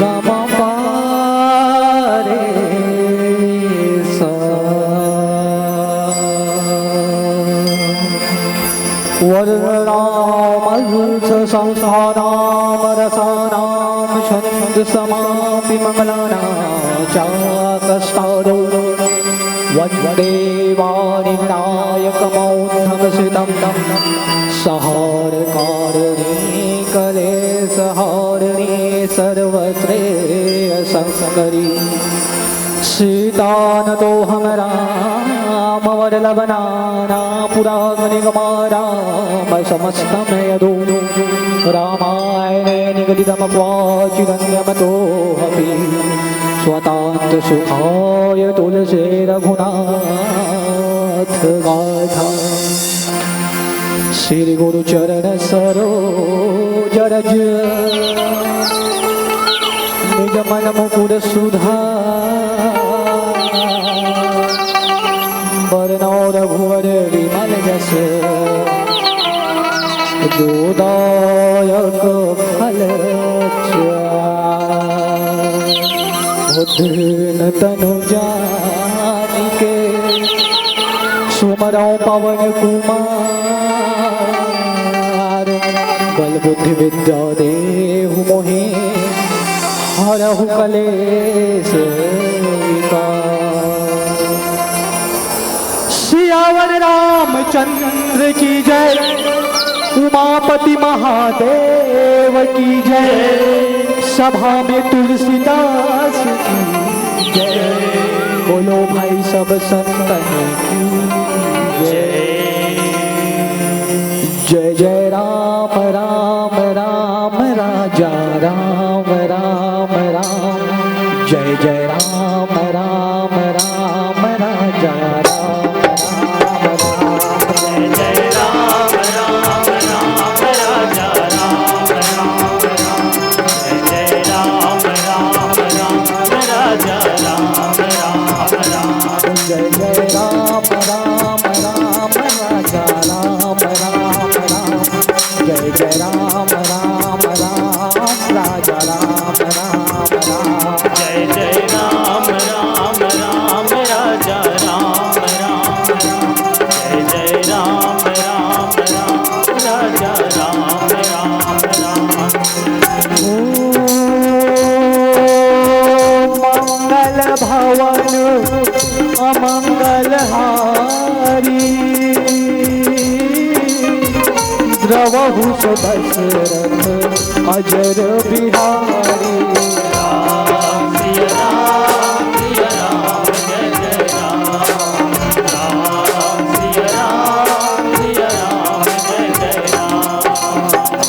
गा मा पा रे सा। वर्णामर्थ संसाराम रसानाम छंद समापि मंगलानां चाकस्तारो वन्दे वारिणायकमौद्धमसितं सहारकारिणी कलेशहारिणी सर्वश्रेयसंकरी सीतानतो हम राम वरलवनाना पुराणनिगमा राम समस्तम यदो रामायणे निगदितमक्वाचिरन्यमतोऽपि स्वतान्तसुखाय तुलसे रघुनाथ गाथा। श्री गुरुचरण सरोज रज निज मन मुकुर सुधा वरनौ रघुवर विमल जस जोदायक फल उद्दीन तनु जानिके सुमरौ पवन कुमार बल बुद्धि विद्या देहु मोहि हरहु कलेश विकार। सियावर रामचंद्र की जय उमापति महादेव की जय सभा में तुलसीदास की जय बोलो भाई सब संतन की जय। जय जय राम राम राम राजा राम राम राम जय जय राम राम राम राजा राम द्रवहु दशरथ अजर बिहारी राम सिया राम सिया राम जय जय राम राम सिया राम सिया राम जय जय राम।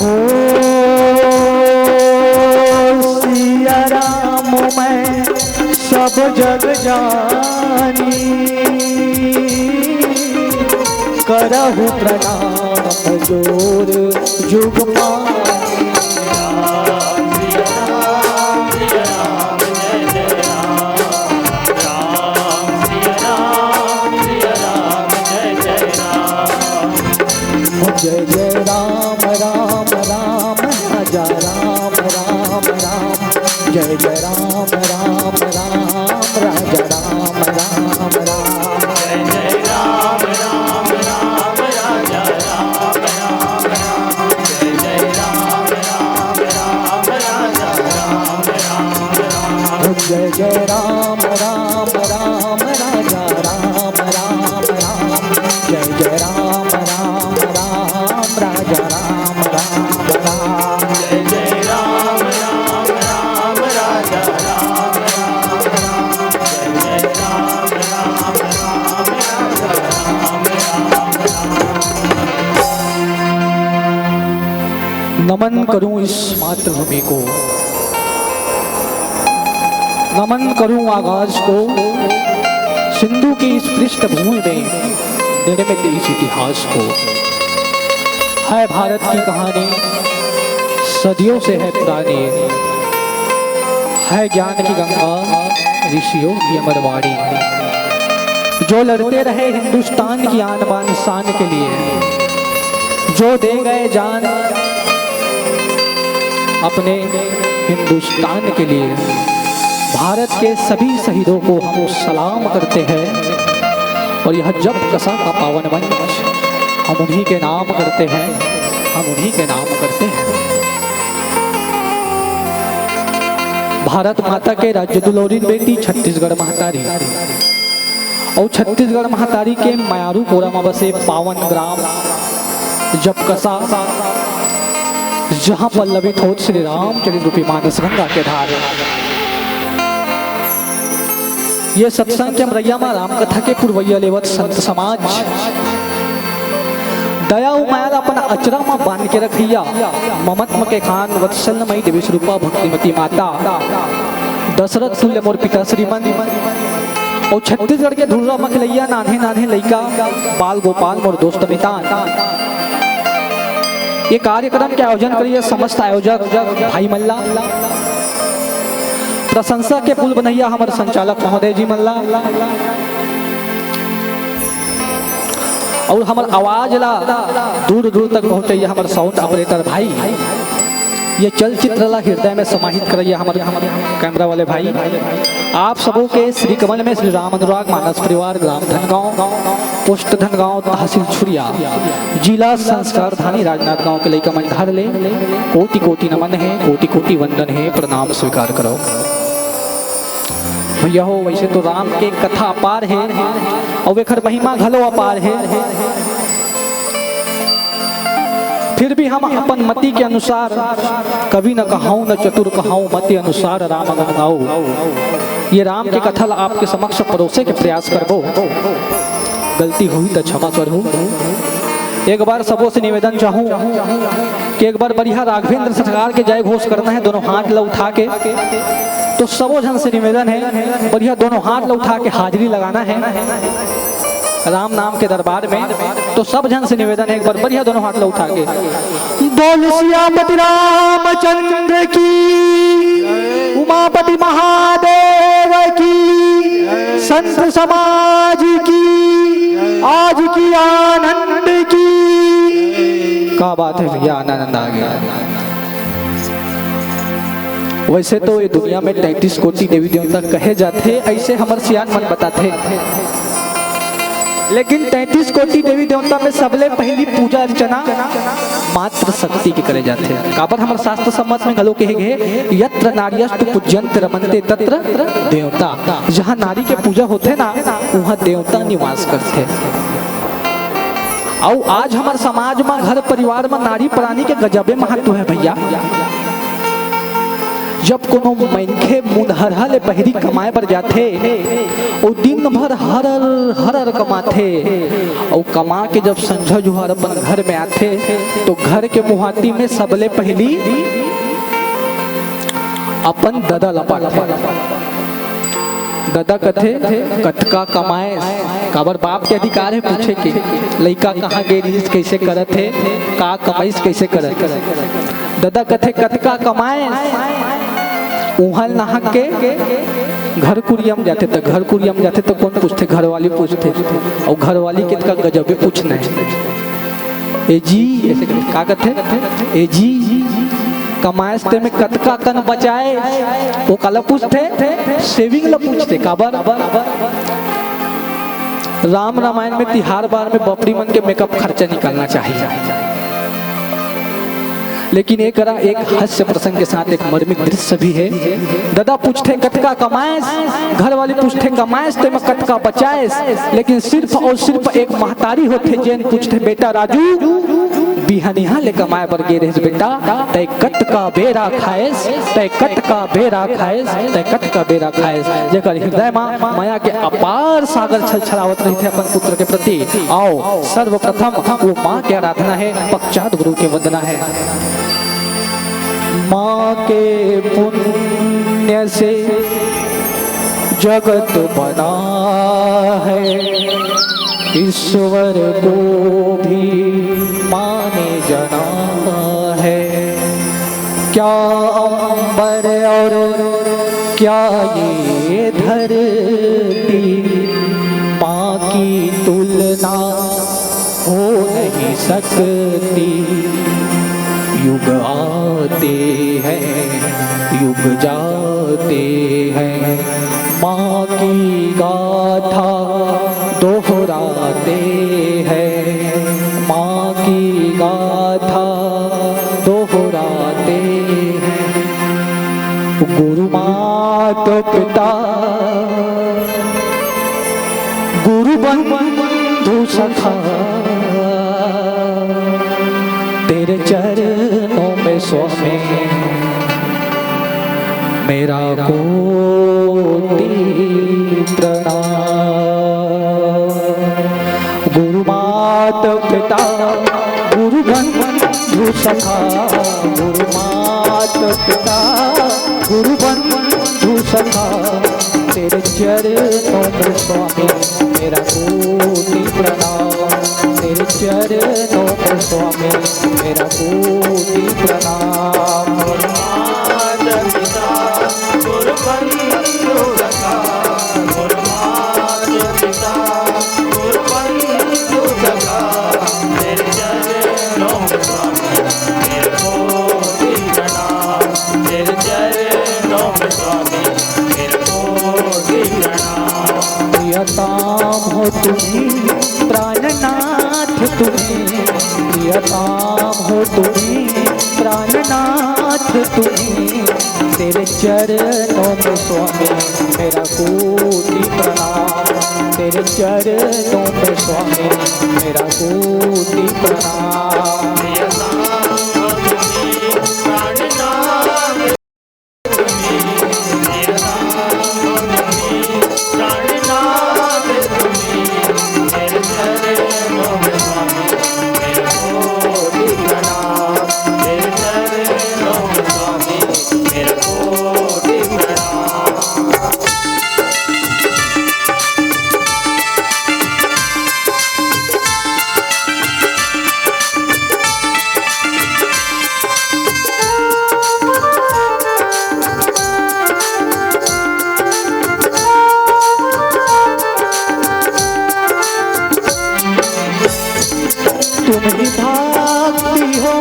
ओ सिया राम मैं सब जग जानी करहु प्रणाम जोर जुग पानी राम सिया राम जय जय राम राम सिया राम जय जय राम। जय जय राम राम राम राजा राम राम राम जय जय राम राम राम राजा राम राम राम जय जय राम राम राम राजा राम राम राम जय जय राम राम राम राजा राम राम राम जय जय राम राम राम राजा राम राम राम जय जय राम राम राम राजा राम राम राम जय जय राम राम राम राजा राम राम राम जय जय राम राम राम राजा राम राम राम। नमन करूं इस मातृभूमि को, नमन करूं आकाश को, सिंधु की इस पृष्ठभूमि में निर्मित इस इतिहास को। है भारत की कहानी सदियों से है पुरानी, है ज्ञान की गंगा ऋषियों की अमरवाणी, जो लड़ते रहे हिंदुस्तान की आन बान शान के लिए, जो दे गए जान अपने हिंदुस्तान के लिए, भारत के सभी शहीदों को हम सलाम करते हैं। और यह जब कसा का पावन मंच हम उन्हीं के नाम करते हैं, हम उन्हीं के नाम करते हैं। भारत माता के राज्य दुलौरी बेटी छत्तीसगढ़ महतारी, और छत्तीसगढ़ महतारी के मायारू कोरा में बसे पावन ग्राम जब कसा, जहां पल्लवित हो श्री रामचरित रूपी मानस गंगा के धार। ये सत्संग के मरैया में राम कथा के पुरवैया लेवत संत समाज दया उमाया अपन अचरा में बांध के रखिया। ममत्म के खान वत्सलमयी देवी स्वरूपा भक्तिमती माता, दशरथ तुल्य मोर पिता श्रीमन, और छत्तीसगढ़ के धुर्रा मखलैया नान्हे नान्हे लइका बाल गोपाल मोर दोस्त मितान। ये कार्यक्रम के आयोजन करिए समस्त आयोजक भाई मल्ला, प्रशंसा के पुल बनैया हमारे संचालक महोदय जी मल्ला, और हमार आवाज ला दूर दूर तक पहुंचे हमारे साउंड ऑपरेटर भाई। ये चलचित्र ला हृदय में समाहित करिए हमारे कैमरा वाले भाई। आप सबों के श्री कमल में श्री राम अनुराग मानस परिवार, ग्राम धनगांव, पोस्ट धनगांव, तहसील छुरिया, जिला संस्कार धानी राजनाथ गांव के लइका मन धार ले कोटि कोटि नमन है, कोटि कोटि वंदन है, प्रणाम स्वीकार करो भैया हो। वैसे तो राम के कथा अपार है और वेखर महिमा घलो अपार है, फिर भी हम अपन मति के अनुसार कभी न कहाऊं न चतुर कहाऊं, मति अनुसार राम गुण गाऊं। ये राम के कथा आपके समक्ष परोसे के प्रयास करबो, गलती हुई तो क्षमा करो। एक बार सबों से निवेदन चाहूं कि एक बार बढ़िया राघवेंद्र सरकार के जय घोष करना है, दोनों हाथ ला उठा के। तो सबों जन से निवेदन है बढ़िया दोनों हाथ ला उठा के हाजिरी लगाना है राम नाम के दरबार में। तो सब जन से निवेदन है एक बार बढ़िया दोनों हाथ ला उठा के बोल सियापति रामचंद्र की, उमापति महादेव की, संत समाज की, आज की आनंद की। क्या बात है भैया, आनंद आ गया। वैसे तो ये दुनिया में 33 कोटि देवी देवता कहे जाते, ऐसे हमारे सियान मन बताते, लेकिन 33 कोटि देवी देवता में सबले पहली पूजा अर्चना मात्र शक्ति के करे जाते हैं। काबर हमारे शास्त्र सम्मत में गलो कहे गए, यत्र नार्यस्तु पूज्यन्ते रमन्ते तत्र देवता। जहाँ नारी के पूजा होते ना वहाँ देवता निवास करते। और आज हमारे समाज में घर परिवार में नारी प्राणी के गजबे महत्व है भैया। जब कोनो मनखे मुनहरहा ले बहरी कमाए पर जाते और दिन भर हरर हरर कमाते, और कमा के जब संझा जुहार अपन घर में आते तो घर के मुहाती में सबले पहली अपन ददा लपाटे। ददा कथे कटका कमाए, काबर बाप के अधिकार है पूछे के लइका कहाँ गई, कैसे करत है, का कमाईस कैसे करत। ददा कथे कटका कमाए, उहल नहा के घर कुरियम जाते, तो घर कुरियम जाते तो कौन पूछते, घर वाली पूछते, और घर वाली के का गजबे पूछना है, ए जी ऐसे का कहते, ए जी कमाएस्ते में कतका कन बचाए, वो काला पूछते, सेविंग ला पूछते। काबर राम रामायण में तिहार बार में बपरी मन के मेकअप खर्चा निकालना चाहिए, लेकिन एक हास्य प्रसंग के साथ एक मर्मिक दृश्य भी है। दादा पूछते कटका कमाएस, घर वाली पूछते कमाएस तो मैं कटका बचाएस, लेकिन सिर्फ और सिर्फ एक महतारी होते जैन पूछते बेटा राजू बिहनिहा ले कमाए पर गे रहे बेटा, तय कट का बेरा खाएस, तय कट का बेरा खाएस, तय कट का बेरा खाएस। जेकर हृदय में माया के अपार सागर छलछलावत रही थे अपन पुत्र के प्रति। आओ सर्वप्रथम वो माँ की आराधना है, पश्चात गुरु की वंदना है। माँ के पुण्य से जगत बना है, ईश्वर को भी माँ ने जना है। क्या अंबर और क्या ये धरती, माँ की तुलना हो नहीं सकती। युग आते हैं युग जाते हैं, माँ की गाथा दोहराते हैं, माँ की गाथा दोहराते हैं। गुरु माता पिता गुरु बंधु सखा, तेरे चरणों में स्वामी मेरा कोटि प्रणाम। गुरु माता पिता गुरु बंधु सखा, गुरु माता पिता गुरु बंधु सखा, तेरे चरणों में स्वामी मेरा कोटि प्रणाम, तेरे चरणों में स्वामी मेरा कोटि प्रणाम। गुरु माता पिता गुरु बंधु सखा, गुरु माता पिता गुरु बंधु सखा, तेरे चरणों में स्वामी मेरा कोटि प्रणाम, तेरे चरणों में स्वामी मेरा कोटि प्रणाम। प्रियतम हो तुम्हीं प्राणनाथ तुम्हीं, प्रियतम हो तुम्हीं प्राणनाथ तुम्हीं, तेरे चरणों में स्वामी मेरा कोटि प्रणाम, तेरे चरणों में स्वामी मेरा कोटि प्रणाम। प्रियतम हो तुम्हीं प्राणनाथ तुम्हीं, प्रियतम हो तुम्हीं प्राणनाथ तुम्हीं, तेरे चरणों में स्वामी मेरा कोटि प्रणाम, तेरे चरणों में स्वामी मेरा कोटि प्रणाम। तुम ही भागती हो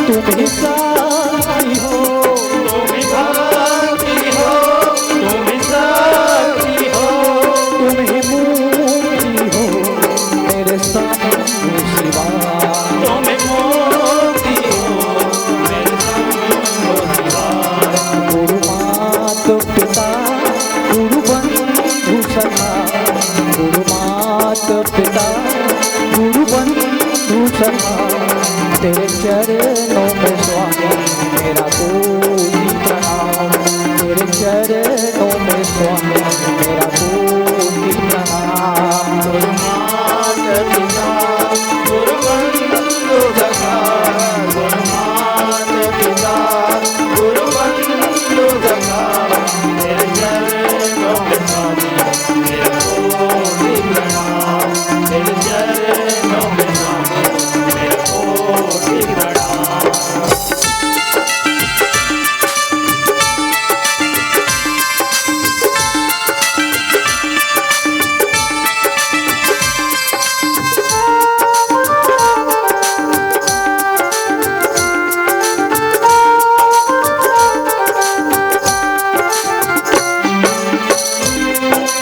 तुम ही साथी हो, तुम ही भागती हो तुम ही साथी हो, तुम ही मूर्ति हो मेरे सामने शिवा। तुम ही मूर्ति हो मेरे शंभो शिवा। गुरु माता पिता गुरु बंधु सखा, गुरु माता पिता गुरु बंधु सखा, तेरे चरणों में स्वामी मेरा कोटि प्रणाम, तेरे चरणों में स्वामी मेरा कोटि प्रणाम। गुरु माता पिता गुरु बंधु सखा, गुरु माता पिता गुरु बंधु सखा, तेरे चरणों में स्वामी मेरा कोटि प्रणाम, तेरे चरणों में स्वामी मेरा कोटि प्रणाम।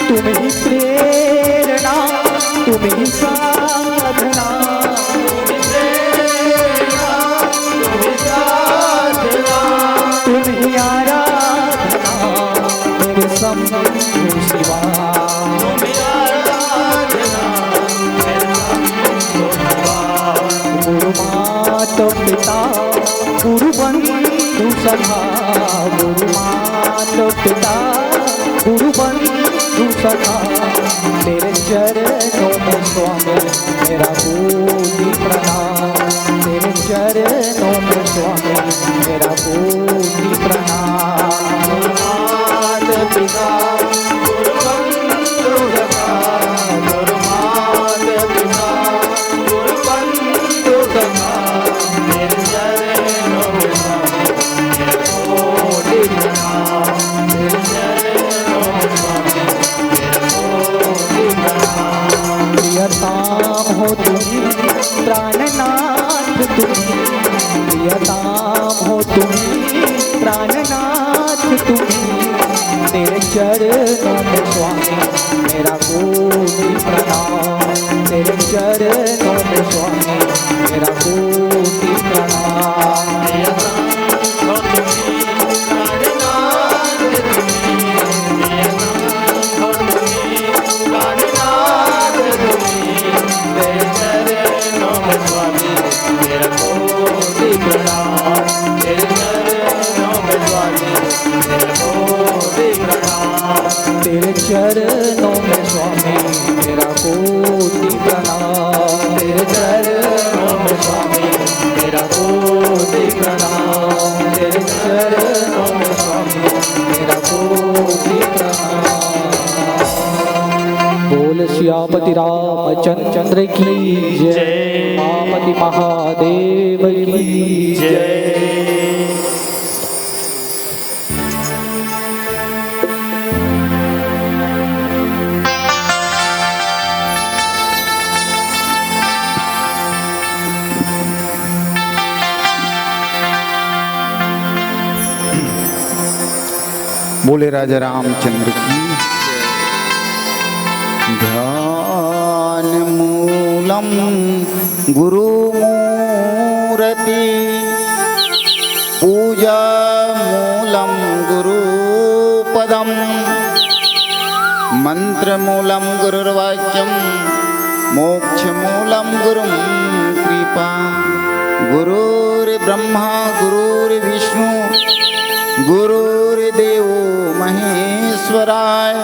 तुम ही प्रेरणा तुम ही साधना, तुम ही प्रेरणा तुम ही साधना, तुम ही आराधना मेरे शंभु शिवा। तुम ही आराधना मेरे शंभो शिवा। गुरु माता पिता गुरु बंधु सखा, गुरु माता पिता गुरु बंधु सखा, तेरे चरणों में स्वामी मेरा कोटि प्रणाम, तेरे चरणों में स्वामी मेरा कोटि प्रणाम। गुरु माता पिता गुरु बंधु सखा, गुरु माता पिता गुरु बंधु सखा, तेरे चरणों में स्वामी मेरा कोटि प्रणाम, तेरे चरणों में स्वामी मेरा कोटि प्रणाम। प्रियतम हो तुम्हीं प्राणनाथ तुम्हीं, प्रियतम तेरे चरणों में स्वामी मेरा कोटि प्रणाम, तेरे चरणों में स्वामी मेरा कोटि प्रणाम। तेरे चरणों में स्वामी मेरा कोटि प्रणाम, तेरे चरणों में स्वामी मेरा कोटि प्रणाम, तेरे चरणों में स्वामी मेरा कोटि प्रणाम। बोल सियापति रामचंद्र की जय, मापति महादेव की जय। बोले राजा रामचंद्र की। ध्यान मूलम गुरु मूर्ति, पूजा मूलम गुरु पदम, मंत्र मूलम गुरुर्वाक्यम, मोक्ष मूलम गुरुम कृपा। गुरुर्ब्रह्मा गुरुर्विष्णु गुरुर्देव महेश्वराय,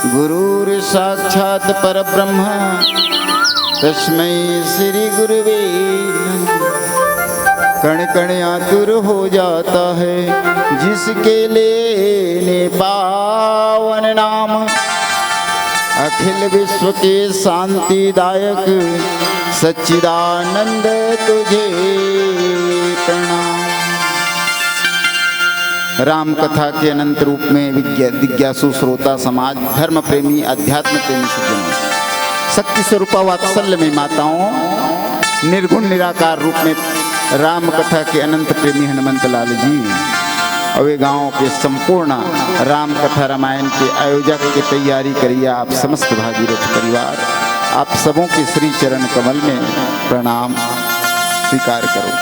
गुरुर्साक्षात् परब्रह्म तस्मै श्री गुरुवे नमः। कण कण आतुर हो जाता है जिसके लेने पावन नाम, अखिल विश्व के शांतिदायक सच्चिदानंद तुझे प्रणाम। राम कथा के अनंत रूप में जिज्ञासु श्रोता समाज, धर्म प्रेमी, अध्यात्म प्रेमी सज्जनों, शक्ति स्वरूपा वात्सल्य में माताओं, निर्गुण निराकार रूप में राम कथा के अनंत प्रेमी हनुमंत लाल जी और वे गाँव के संपूर्ण राम कथा रामायण के आयोजक की तैयारी करिए आप समस्त भागीरथ परिवार, आप सबों के श्री चरण कमल में प्रणाम स्वीकार करो।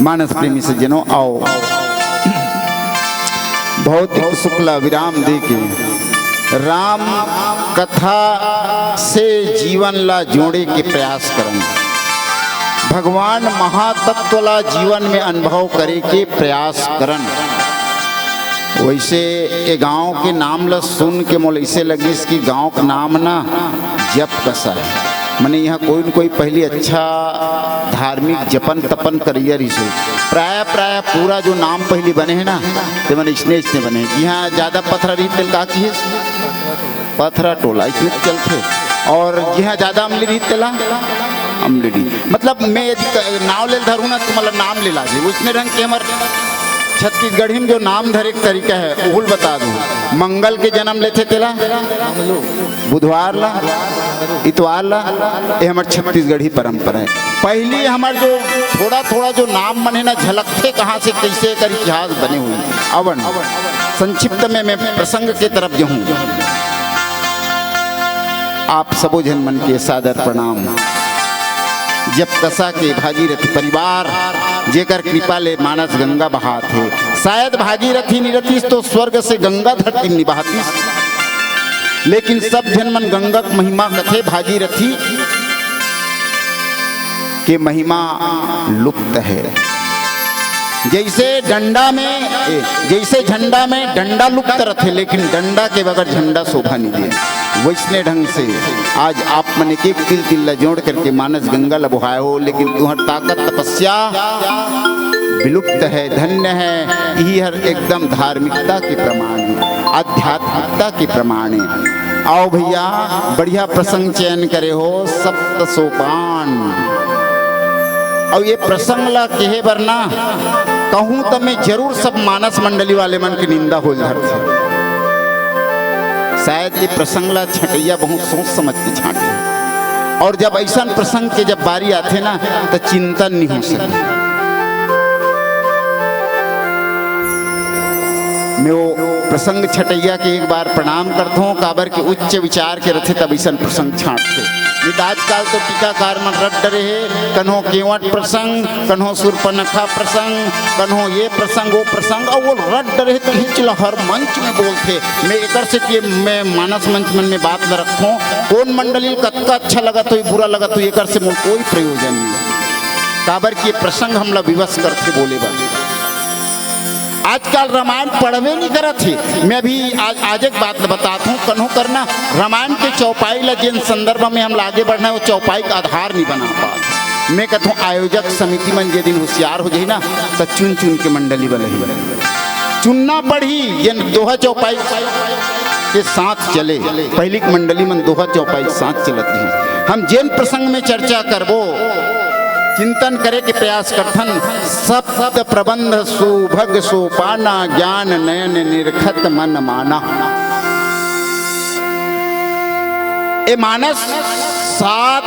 मानस प्रेमी सज्जनों आओ भौतिक शुक्ला विराम देके राम कथा से जीवन ला जोड़े के प्रयास करें, भगवान महातत्व ला जीवन में अनुभव करे के प्रयास करन। वैसे ये गांव के नाम ला सुन के मोल ऐसे लगी इसकी गांव का नाम ना जप कसा है, मैंने यहाँ कोई न कोई पहले अच्छा धार्मिक जपन तपन करिए रिसो। प्राय प्राय पूरा जो नाम पहले बने हैं ना तो मैंने इसने बने, यहाँ ज़्यादा पथरा रीत तेल का की पथरा टोला इसमें चलते, और यहाँ ज़्यादा अमली रीत तेला अमली, मतलब मैं यदि नाव ले धरूँ ना तो मतलब नाम ले लाजे उसने रंग के हमारे छत्तीसगढ़ी में जो नाम धरे का तरीका है उहुल बता दूँ। मंगल के जन्म लेते तेला बुधवार ला इतवार ला, ये हमारे छत्तीसगढ़ी परंपरा है। पहले हमारे जो थोड़ा थोड़ा जो नाम बने ना झलकते कहाँ से कैसे कर इतिहास बने हुए अवन संक्षिप्त में मैं प्रसंग के तरफ जो हूँ। आप सबो जन मन के सादर प्रणाम। जब कसा के भागीरथ परिवार जेकर कृपा ले मानस गंगा बहात है, शायद भागीरथी निरतीस तो स्वर्ग से गंगा धरती निभातीस, लेकिन सब जन मन गंगा की महिमा कथे भागीरथी के महिमा लुप्त है। जैसे झंडा में डंडा लुप्त रथे, लेकिन डंडा के बगैर झंडा शोभा नहीं दे। वैसने ढंग से आज आप मन एक तिल तिल जोड़ करके मानस गंगा लबुहाए हो, लेकिन तुम्हार ताकत तपस्या विलुप्त है। धन्य है यही हर एकदम धार्मिकता के प्रमाण, आध्यात्मिकता के प्रमाण है। आओ भैया बढ़िया प्रसंग चयन करे हो, सप्त सोपान। और ये प्रसंग ला कहे बरना कहूँ तो मैं जरूर सब मानस मंडली वाले मन की निंदा हो धरते। शायद ये प्रसंग ला छटैया बहुत सोच समझ के छाटे, और जब ऐसा प्रसंग के जब बारी आते ना तो चिंतन नहीं हो सकता। मैं वो प्रसंग छटैया के एक बार प्रणाम करता हूँ, काबर के उच्च विचार के रथे तब ऐसा प्रसंग छांटते। नहीं आजकल तो टीकाकार मन रट डरे है, कन्हो केवट प्रसंग, कन्हो सुरपनखा प्रसंग, कन्हो ये प्रसंग वो प्रसंग, और वो रट डरे तो हिंचला हर मंच में बोलते। मैं एक से कि मैं मानस मंच मन में बात ल रखता हूँ, कौन मंडली कतका अच्छा लगा तो बुरा लगा तो एक से मुझे कोई प्रयोजन नहीं, काबर की प्रसंग हमला विवश करते बोले बा। आजकल रामायण पढ़वे नहीं करा थे। मैं अभी आज एक बात बताता हूँ, कन्हो करना रामायण के चौपाई ला जिन संदर्भ में हम आगे बढ़ना है वो चौपाई का आधार नहीं बना पा। मैं कहता हूँ आयोजक समिति मन जे दिन होशियार हो जाए ना तो चुन चुन के मंडली वाले चुनना पड़ी, जिन दोहा चौपाई के साथ चले। पहली मंडली मन दोहा चौपाई साथ चलती है। हम जिन प्रसंग में चर्चा करबो चिंतन करे के प्रयास करथन, सप्त प्रबंध सुभग सोपाना, ज्ञान नयन निरखत मन माना। ए मानस 7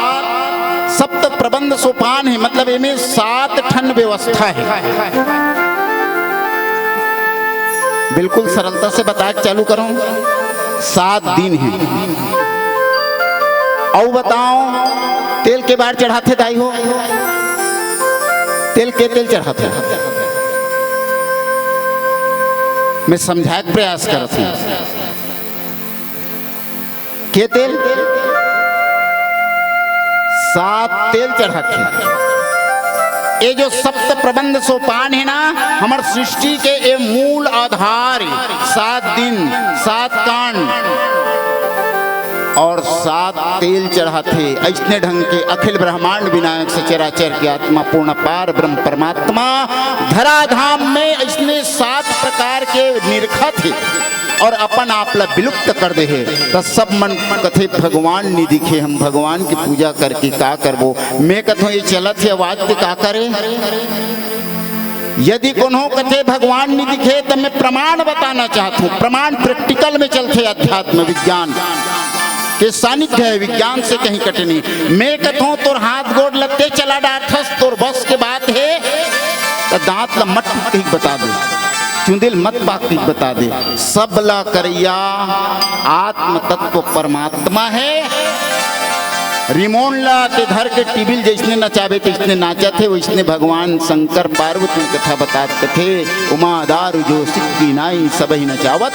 सप्त प्रबंध सोपान है, मतलब इनमें 7 ठन व्यवस्था है। बिल्कुल सरलता से बता के चालू करूं, 7 दिन है। और बताओ तेल के बार चढ़ाते दाई हो, तेल के तेल चढ़ाते मैं समझाए प्रयास करत हूं के तेल 7 तेल चढ़ाते। ये जो सप्त प्रबंध सोपान है ना, हमार सृष्टि के ये मूल आधार 7 दिन 7 कांड और 7 तेल चढ़ाते। ऐसने ढंग के अखिल ब्रह्मांड विनायक सचराचर की आत्मा पूर्ण पार ब्रह्म परमात्मा धराधाम में ऐसने 7 प्रकार के निरखा थे और अपन आपला विलुप्त कर दे है। तो सब मन कथे भगवान नहीं दिखे, हम भगवान की पूजा करके का करबो। मैं कथो ये चलत है आवाज के का करे। यदि कोनो कथे भगवान नहीं दिखे तो मैं प्रमाण बताना चाहता हूँ। प्रमाण प्रैक्टिकल में चलते, अध्यात्म विज्ञान के सानिध्य है, विज्ञान से कहीं कटनी। मैं कथूं तोर हाथ गोड़ लगते चला डाठस, तोर बस के बात है तो दांत ला मत ठीक बता दे, चुंदिल मत बात ठीक बता दे। सब ला करैया आत्म तत्व परमात्मा है। रिमोन ला के धर के टीबिल जैसने नचावे तैसने नाचा थे, वैसने भगवान शंकर पार्वती कथा बताते थे। उमा दारू जो सिक्की नाई सब ही नचावत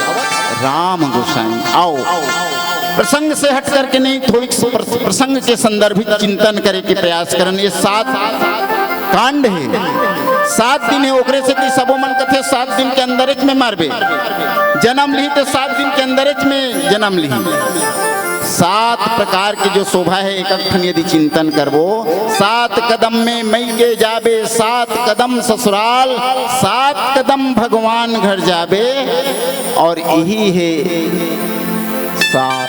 राम गोसाई। आओ प्रसंग से हट करके नहीं, थोड़ी प्रसंग के संदर्भित चिंतन करे के प्रयास करन। ये 7 कांड है, 7 दिन है। ओकरे से कि सबो मन कथे 7 दिन के अंदर में मारबे जन्म ली तो 7 दिन के अंदर में जन्म ली। 7 प्रकार की जो शोभा है एक अक्षण यदि चिंतन करबो, 7 कदम में मई के जाबे, 7 कदम ससुराल, 7 कदम भगवान घर जाबे। और यही है सार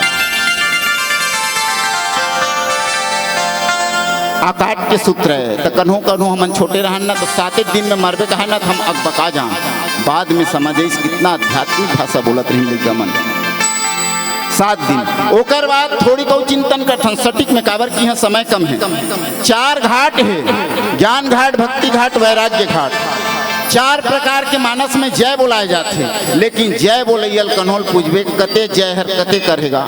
आकाट के सूत्र है। तो कन्हो कन्हो हम छोटे रहन ना तो 7 दिन में मरबे कहा ना तो हम अकबका जान, बाद में समझे कितना आध्यात्मिक भाषा बोलत रही लड़का मन। 7 दिन ओकर बाद थोड़ी को चिंतन करथन सटीक में, काबर की यहाँ समय कम है। 4 घाट है, ज्ञान घाट, भक्ति घाट, वैराग्य घाट। 4 प्रकार के मानस में जय बोलाए जाते हैं, लेकिन जय बोलैयल कन्होल पूजबे कते जय हर कते करेगा।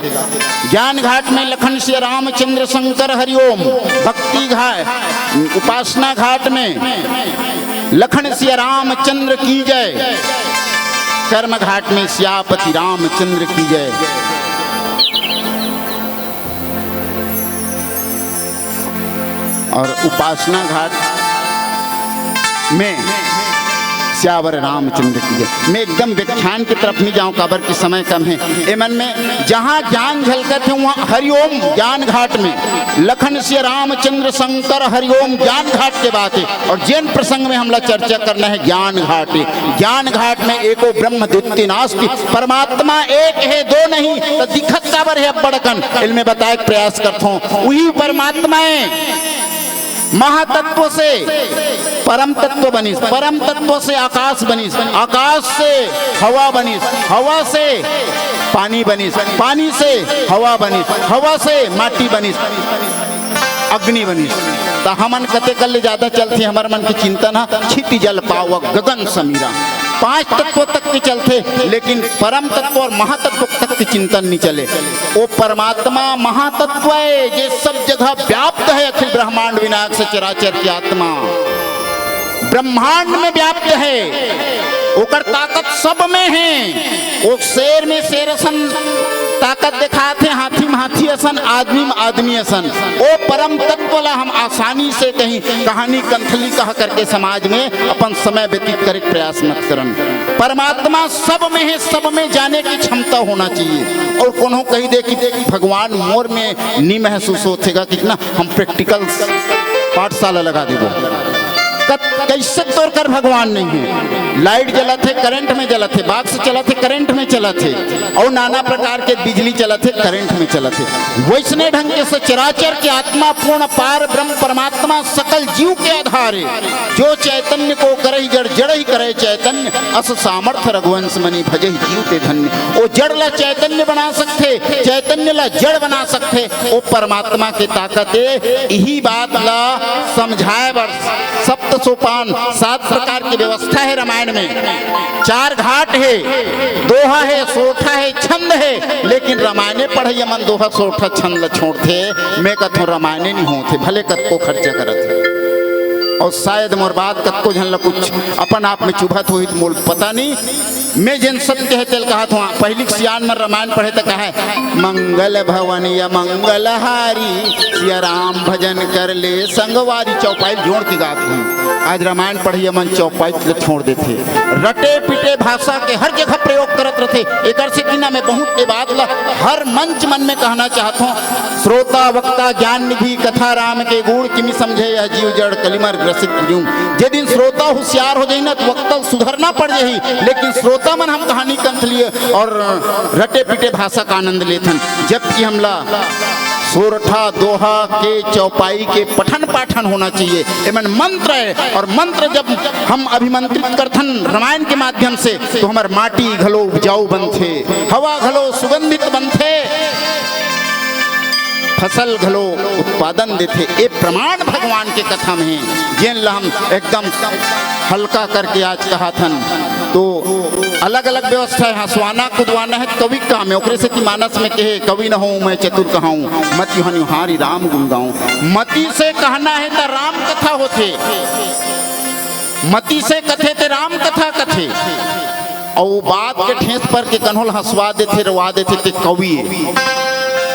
ज्ञान घाट में लखन से रामचंद्र शंकर हरिओम। भक्ति घाट उपासना घाट में लखन से रामचंद्र की जय। कर्म घाट में श्यापति रामचंद्र की जय। और उपासना घाट में श्यावर रामचंद्र की जय। मैं एकदम व्याख्यान की तरफ नहीं जाऊं, काबर की समय कम है। ए मन में जहां ज्ञान झलकत है वहां हरिओम ज्ञान घाट में, लखन से रामचंद्र शंकर हरिओम ज्ञान घाट के बात है। और जैन प्रसंग में हमला चर्चा करना है ज्ञान घाट है। ज्ञान घाट में एको ब्रह्म द्वितीय नास्ति, परमात्मा एक है 2 नहीं, तो दिखत काबर है बड़कन। इनमें बताए प्रयास करता हूं वही परमात्मा है। महातत्व से परम तत्व बनी, परम तत्व से आकाश बनी, आकाश से हवा बनी, हवा से पानी बनी, पानी से हवा बनी, हवा से माटी बनी, अग्नि बनी। तो हमन कते कल ज्यादा चलती हमारे मन की चिंतन है, क्षिति जल पावक गगन समीरा। 5 तत्व तक के चलते, लेकिन परम तत्व और महातत्व तक के चिंतन नहीं चले। वो परमात्मा महातत्व है, ये सब जगह व्याप्त है। अखिल ब्रह्मांड विनायक से चराचर की आत्मा ब्रह्मांड में व्याप्त है, ओकर ताकत सब में है। वो शेर में शेर असन ताकत दिखाते, हाथी में हाथी असन, आदमी में आदमी असन। वो परम तत्व ला हम आसानी से कहीं कहानी कंथली कह करके समाज में अपन समय व्यतीत करे प्रयास मत करन। परमात्मा सब में है, सब में जाने की क्षमता होना चाहिए। और कोनो कही दे कि भगवान मोर में नहीं महसूस होतेगा, कितना हम प्रैक्टिकल पाठशाला लगा देबो। कैसे तौर कर भगवान नहीं है। लाइट जला थे करंट में जला थे, बाग से चला थे करंट में चला थे, और नाना प्रकार के बिजली चला थे करंट में चला थे। वैसने ढंग के से चराचर की आत्मा पूर्ण पार ब्रह्म परमात्मा सकल जीव के आधार है। जो चैतन्य को करे जड़, जड़ ही करे चैतन्य, अस सामर्थ रघुवंश मनी भजे जीव ते धन्य। वो जड़ ला चैतन्य बना सकते, चैतन्य ला जड़ बना सकते, वो परमात्मा की ताकत है। यही बात ला समझाए बर सप्त सोपान 7 प्रकार की व्यवस्था है रामायण में। 4 घाट है, दोहा है, सोठा है, छंद है। लेकिन रामायणे पढ़े मन दोहा सोठा छंद छोड़ थे, मैं कथों रामायणे नहीं होते, भले कत को खर्चा करत। और शायद मोर बात कत को झन कुछ अपन आप में चुभत हुई तो मोल पता नहीं। मैं जिन सत्य है तेल कहा था पहली सियान में रामायण पढ़े तो कहा है मंगल भवन या मंगलहारी, सिया राम भजन कर ले संगवारी। चौपाई जोड़ की गात हूँ। आज रामायण पढ़िए मन चौपाई छोड़ देते, रटे पिटे भाषा के हर जगह प्रयोग करत रहते। एक से कि मैं बहुत के बात ला हर मंच मन में कहना चाहता हूँ। श्रोता वक्ता ज्ञान निधि कथा राम के गुण किमी समझे यह जीव जड़ कलिमर ग्रसित यूं। जे दिन श्रोता होशियार हो जाए ना तो वक्ता सुधरना पड़ जाही, लेकिन श्रोता मन हम कहानी कंथ लिए और रटे पिटे भाषा का आनंद लेथन। जबकि हमला सोरठा दोहा के चौपाई के पठन पाठन होना चाहिए। एमन मंत्र है, और मंत्र जब हम अभिमंत्रित करथन रामायण के माध्यम से तो हमार माटी घलो उपजाऊ बनथे, हवा घलो सुगंधित बनथे, फसल घलो उत्पादन देते। ये प्रमाण भगवान के कथा में है। जिन ला हम एकदम हल्का करके आज कहा थन तो अलग अलग व्यवस्था है। हंसवाना कुदवाना है कवि काम है। ओकरे से कि मानस में कहे कवि न हो मैं चतुर कहाऊं, मति हनि हारी राम गुण गाऊं। मति से कहना है तो राम कथा होते, मति से कथे ते राम कथा कथे। और बात के ठेस पर के कन्होल हंसवा देते रवा देते ते कवि है।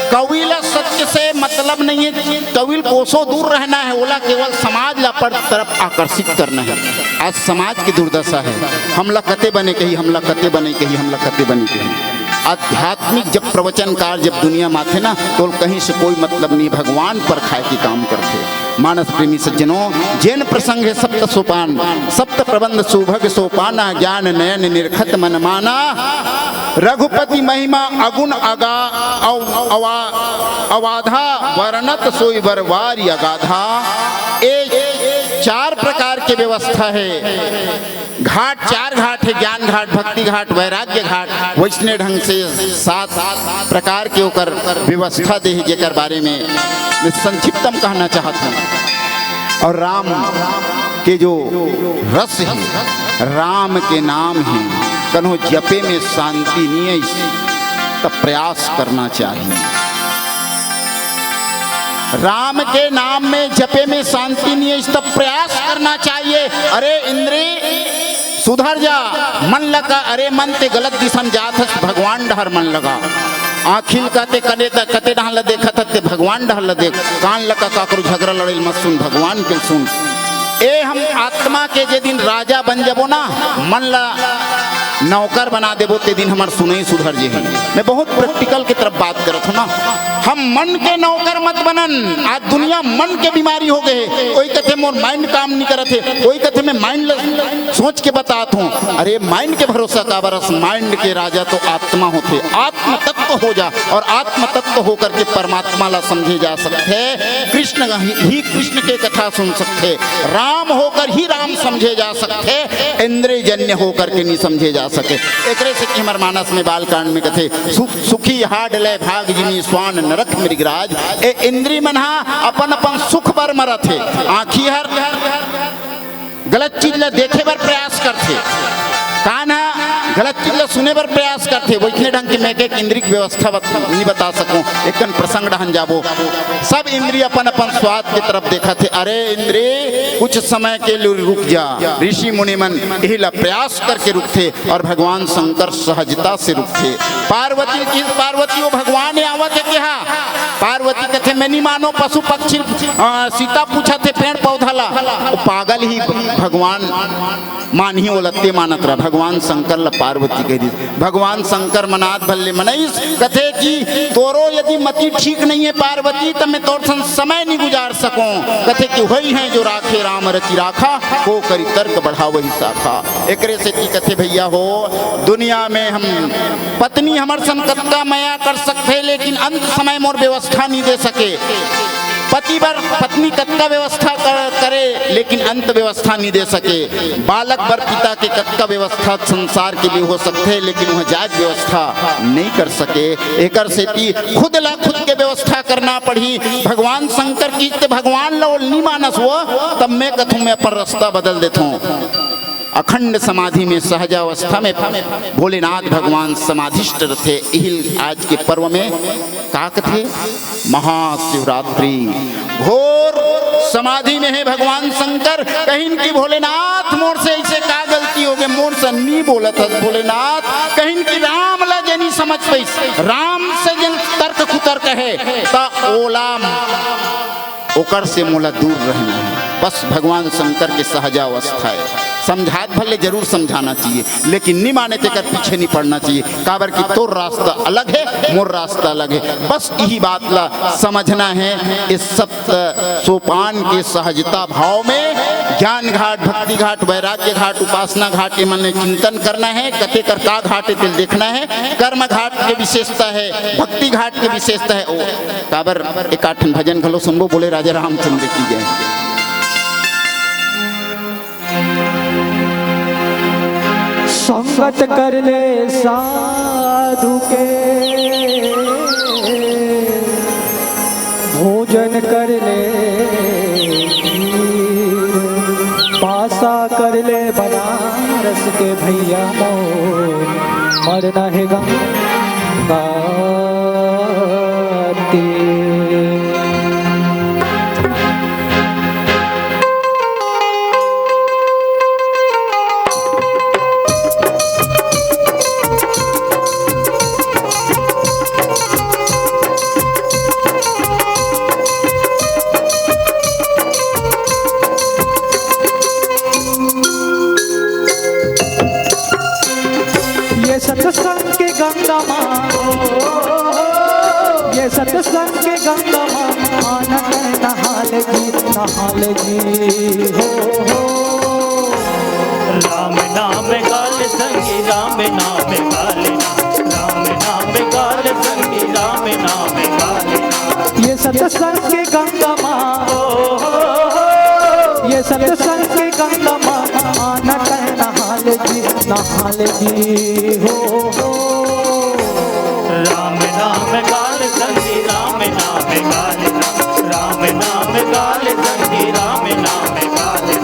कवि ला सत्य से मतलब नहीं है, कवि कोसों दूर रहना है। ओला केवल समाज ला पर तरफ आकर्षित करना है। आज समाज की दुर्दशा है, हमला कते बने कही, हमला कते बने कही, हमला कते बने कही। आध्यात्मिक जब प्रवचनकार जब दुनिया माथे ना तो कहीं से कोई मतलब नहीं, भगवान पर खाए की काम करते। मानस प्रेमी सज्जनों, जैन प्रसंग है सप्त सोपान, सप्त प्रबंध सुभग सोपाना, ज्ञान नयन निर्खत मन माना, रघुपति महिमा अगुण अगा अवाधा, वर्णत सोई बरवारी अगाधा। एक 4 प्रकार की व्यवस्था है। घाट 4 घाट है, ज्ञान घाट, भक्ति घाट, वैराग्य घाट। वैष्णव ढंग से 7 प्रकार के ओकर व्यवस्था दे जेकर बारे में मैं संक्षिप्तम कहना चाहता हूँ। और राम के जो रस है, राम के नाम है, कन्हो जपे में शांति नहीं है, तब प्रयास करना चाहिए। राम के नाम में जपे में शांति नहीं है, तब प्रयास करना चाहिए। अरे इंद्री सुधर जा, मन लगा, अरे मन ते गलत दिशा में जात है, भगवान डहर मन लगा। आखिल कहते कदे तक कते डहल देखत ते भगवान डहल देख, कान लगा काकरू झगड़ा लड़ेल मत सुन, भगवान के सुन। ए हम आत्मा के जे दिन राजा बन जबो ना, मन ला नौकर बना देबो ते दिन हमार सुनई सुधर जे है। मैं बहुत प्रैक्टिकल की तरफ बात करत हूँ ना। हम मन के नौकर मत बनन। आज दुनिया मन के बीमारी हो गए। कोई कहते मोर माइंड काम नहीं करत है, कोई कहते मैं माइंड सोच के बतात हूँ। अरे माइंड के भरोसा का बरस, माइंड के राजा तो आत्मा होते। आत्म तत्व हो जा, और आत्म तत्व होकर के परमात्मा ला समझे जा सकते। कृष्ण ही कृष्ण के कथा सुन सकते, राम होकर ही राम समझे जा सकते, इंद्रिय जन्य होकर के नहीं समझे जा सके। एकरे से कि हमार मानस में बालकांड में कथे सुखी हाड ले भाग जिमी स्वान नरक मृगराज। ए इंद्री मनहा अपन अपन सुख पर मरत है। आँखी हर गलत चीज ला देखे बर प्रयास करते, कान्हा गलत चीज सुने पर प्रयास करते वही ढंग की मैं के इंद्रिय व्यवस्था नहीं बता सकूं एक प्रसंग ढहन जाबो सब इंद्रिय अपन अपन स्वाद की तरफ देखा थे अरे इंद्रिय कुछ समय के लिए रुक जा ऋषि मुनि मन यही प्रयास करके रुकते और भगवान शंकर सहजता से रुकते पार्वती वो भगवान आवत है कि हाँ पार्वती कथे मैं नहीं मानो पशु पक्षी सीता पूछा थे पेड़ पौधा ला वो पागल ही भगवान मान ही ओलते मानत रहा भगवान शंकर ला पार्वती कह भगवान शंकर मनात भल्ले मनईस कथे कि तोरो यदि मति ठीक नहीं है पार्वती तो मैं तोर सन समय नहीं गुजार सकूं कथे कि वही है जो राखे राम रचि राखा को करी तर्क बढ़ा वही शाखा एकरे से की कथे भैया हो दुनिया में हम पत्नी हमर सन कत्ता मया कर सकते लेकिन अंत समय मोर व्यवस्था नहीं दे सके पति बर पत्नी कत्का व्यवस्था करे लेकिन अंत व्यवस्था नहीं दे सके बालक बर पिता के कत्का व्यवस्था संसार के लिए हो सकते है लेकिन वह जात व्यवस्था नहीं कर सके एकर से खुद के व्यवस्था करना पड़ी भगवान शंकर की भगवान लो नहीं मानस वो तब मैं कथू मैं पर रास्ता बदल देता हूँ अखंड समाधि में सहजावस्था में भोलेनाथ भगवान समाधिष्ठ थे आज के पर्व में का थे महाशिवरात्रि घोर समाधि में है भगवान शंकर कहीं की भोलेनाथ मोर से ऐसे का गलती हो गई मोर से नहीं बोला था भोलेनाथ कहीं की राम ला जनी समझ पाई राम से जन तर्क कुतर्क है ता ओला ओकर से मोला दूर रहना है बस भगवान शंकर के सहजावस्था है समझात भले जरूर समझाना चाहिए लेकिन नहीं माने ते कर पीछे नहीं पड़ना चाहिए काबर की तोर रास्ता अलग है मोर रास्ता अलग है बस यही बात ला समझना है इस सप्त सोपान के सहजता भाव में ज्ञान घाट भक्ति घाट वैराग्य घाट उपासना घाट के मन चिंतन करना है कते कर का घाट तिल देखना है कर्म घाट की विशेषता है भक्ति घाट की विशेषता है ओ काबर एक आठन भजन घलो सुनबो बोले राजा रामचंद्र की जय संगत कर ले साधु के भोजन कर ले पासा कर ले बनारस के भैया मोर मरना है गंगा सत्संग के गंगा माँ ये सत्संग के गंगा माँ आनंद नहाल जी हो राम नाम गाल संगी राम नाम गाले राम नाम गाल संगी राम नाम गाले ये सत्संग के गंगा माँ ये सत्संग के गंगा माँ आनंद नहाल जी हो राम नाम गाल संगी राम नाम गाले राम नाम गाल संगी राम नाम गाले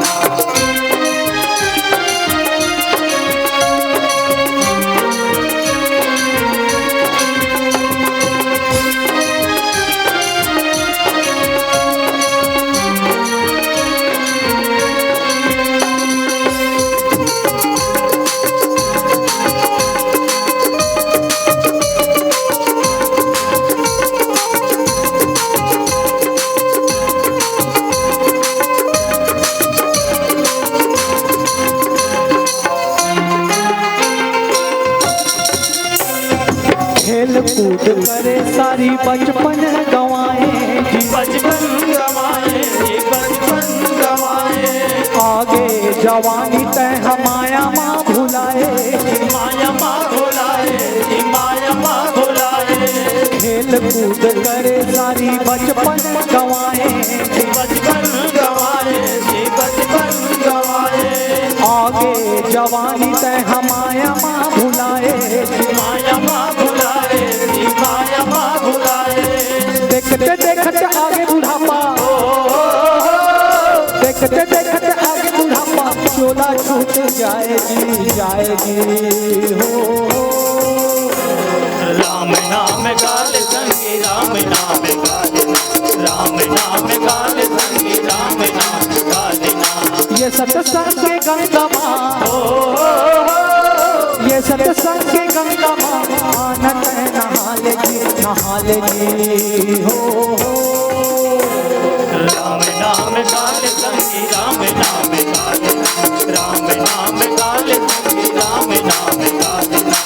खेल कूद करे सारी बचपन गवाए बचपन गवाए बचपन गवाए आगे जवानी तय हमाया माँ भुलाए माया माँ भुलाए माया माँ भुलाए खेल कूद करे सारी बचपन गवाए बचपन गवाए बचपन गवाए आगे जवानी तय हमाया माँ भुलाए माया माँ भुलाए माया माँ भुलाए देखते देखते आगे बुढ़ापा देखते देखते आगे बुढ़ापा चोला छूट जाएगी हो। राम नाम गाल संगी राम नाम गालिना, राम नाम गाल संगी राम नाम गालिना। ये सत्संग के गंगा माँ, ये सत्संग के गंगा माँ आनंद नहा लेगी हो। राम नाम गाल संगी राम नाम गालिना, राम नाम गाल संगी राम नाम गालिना।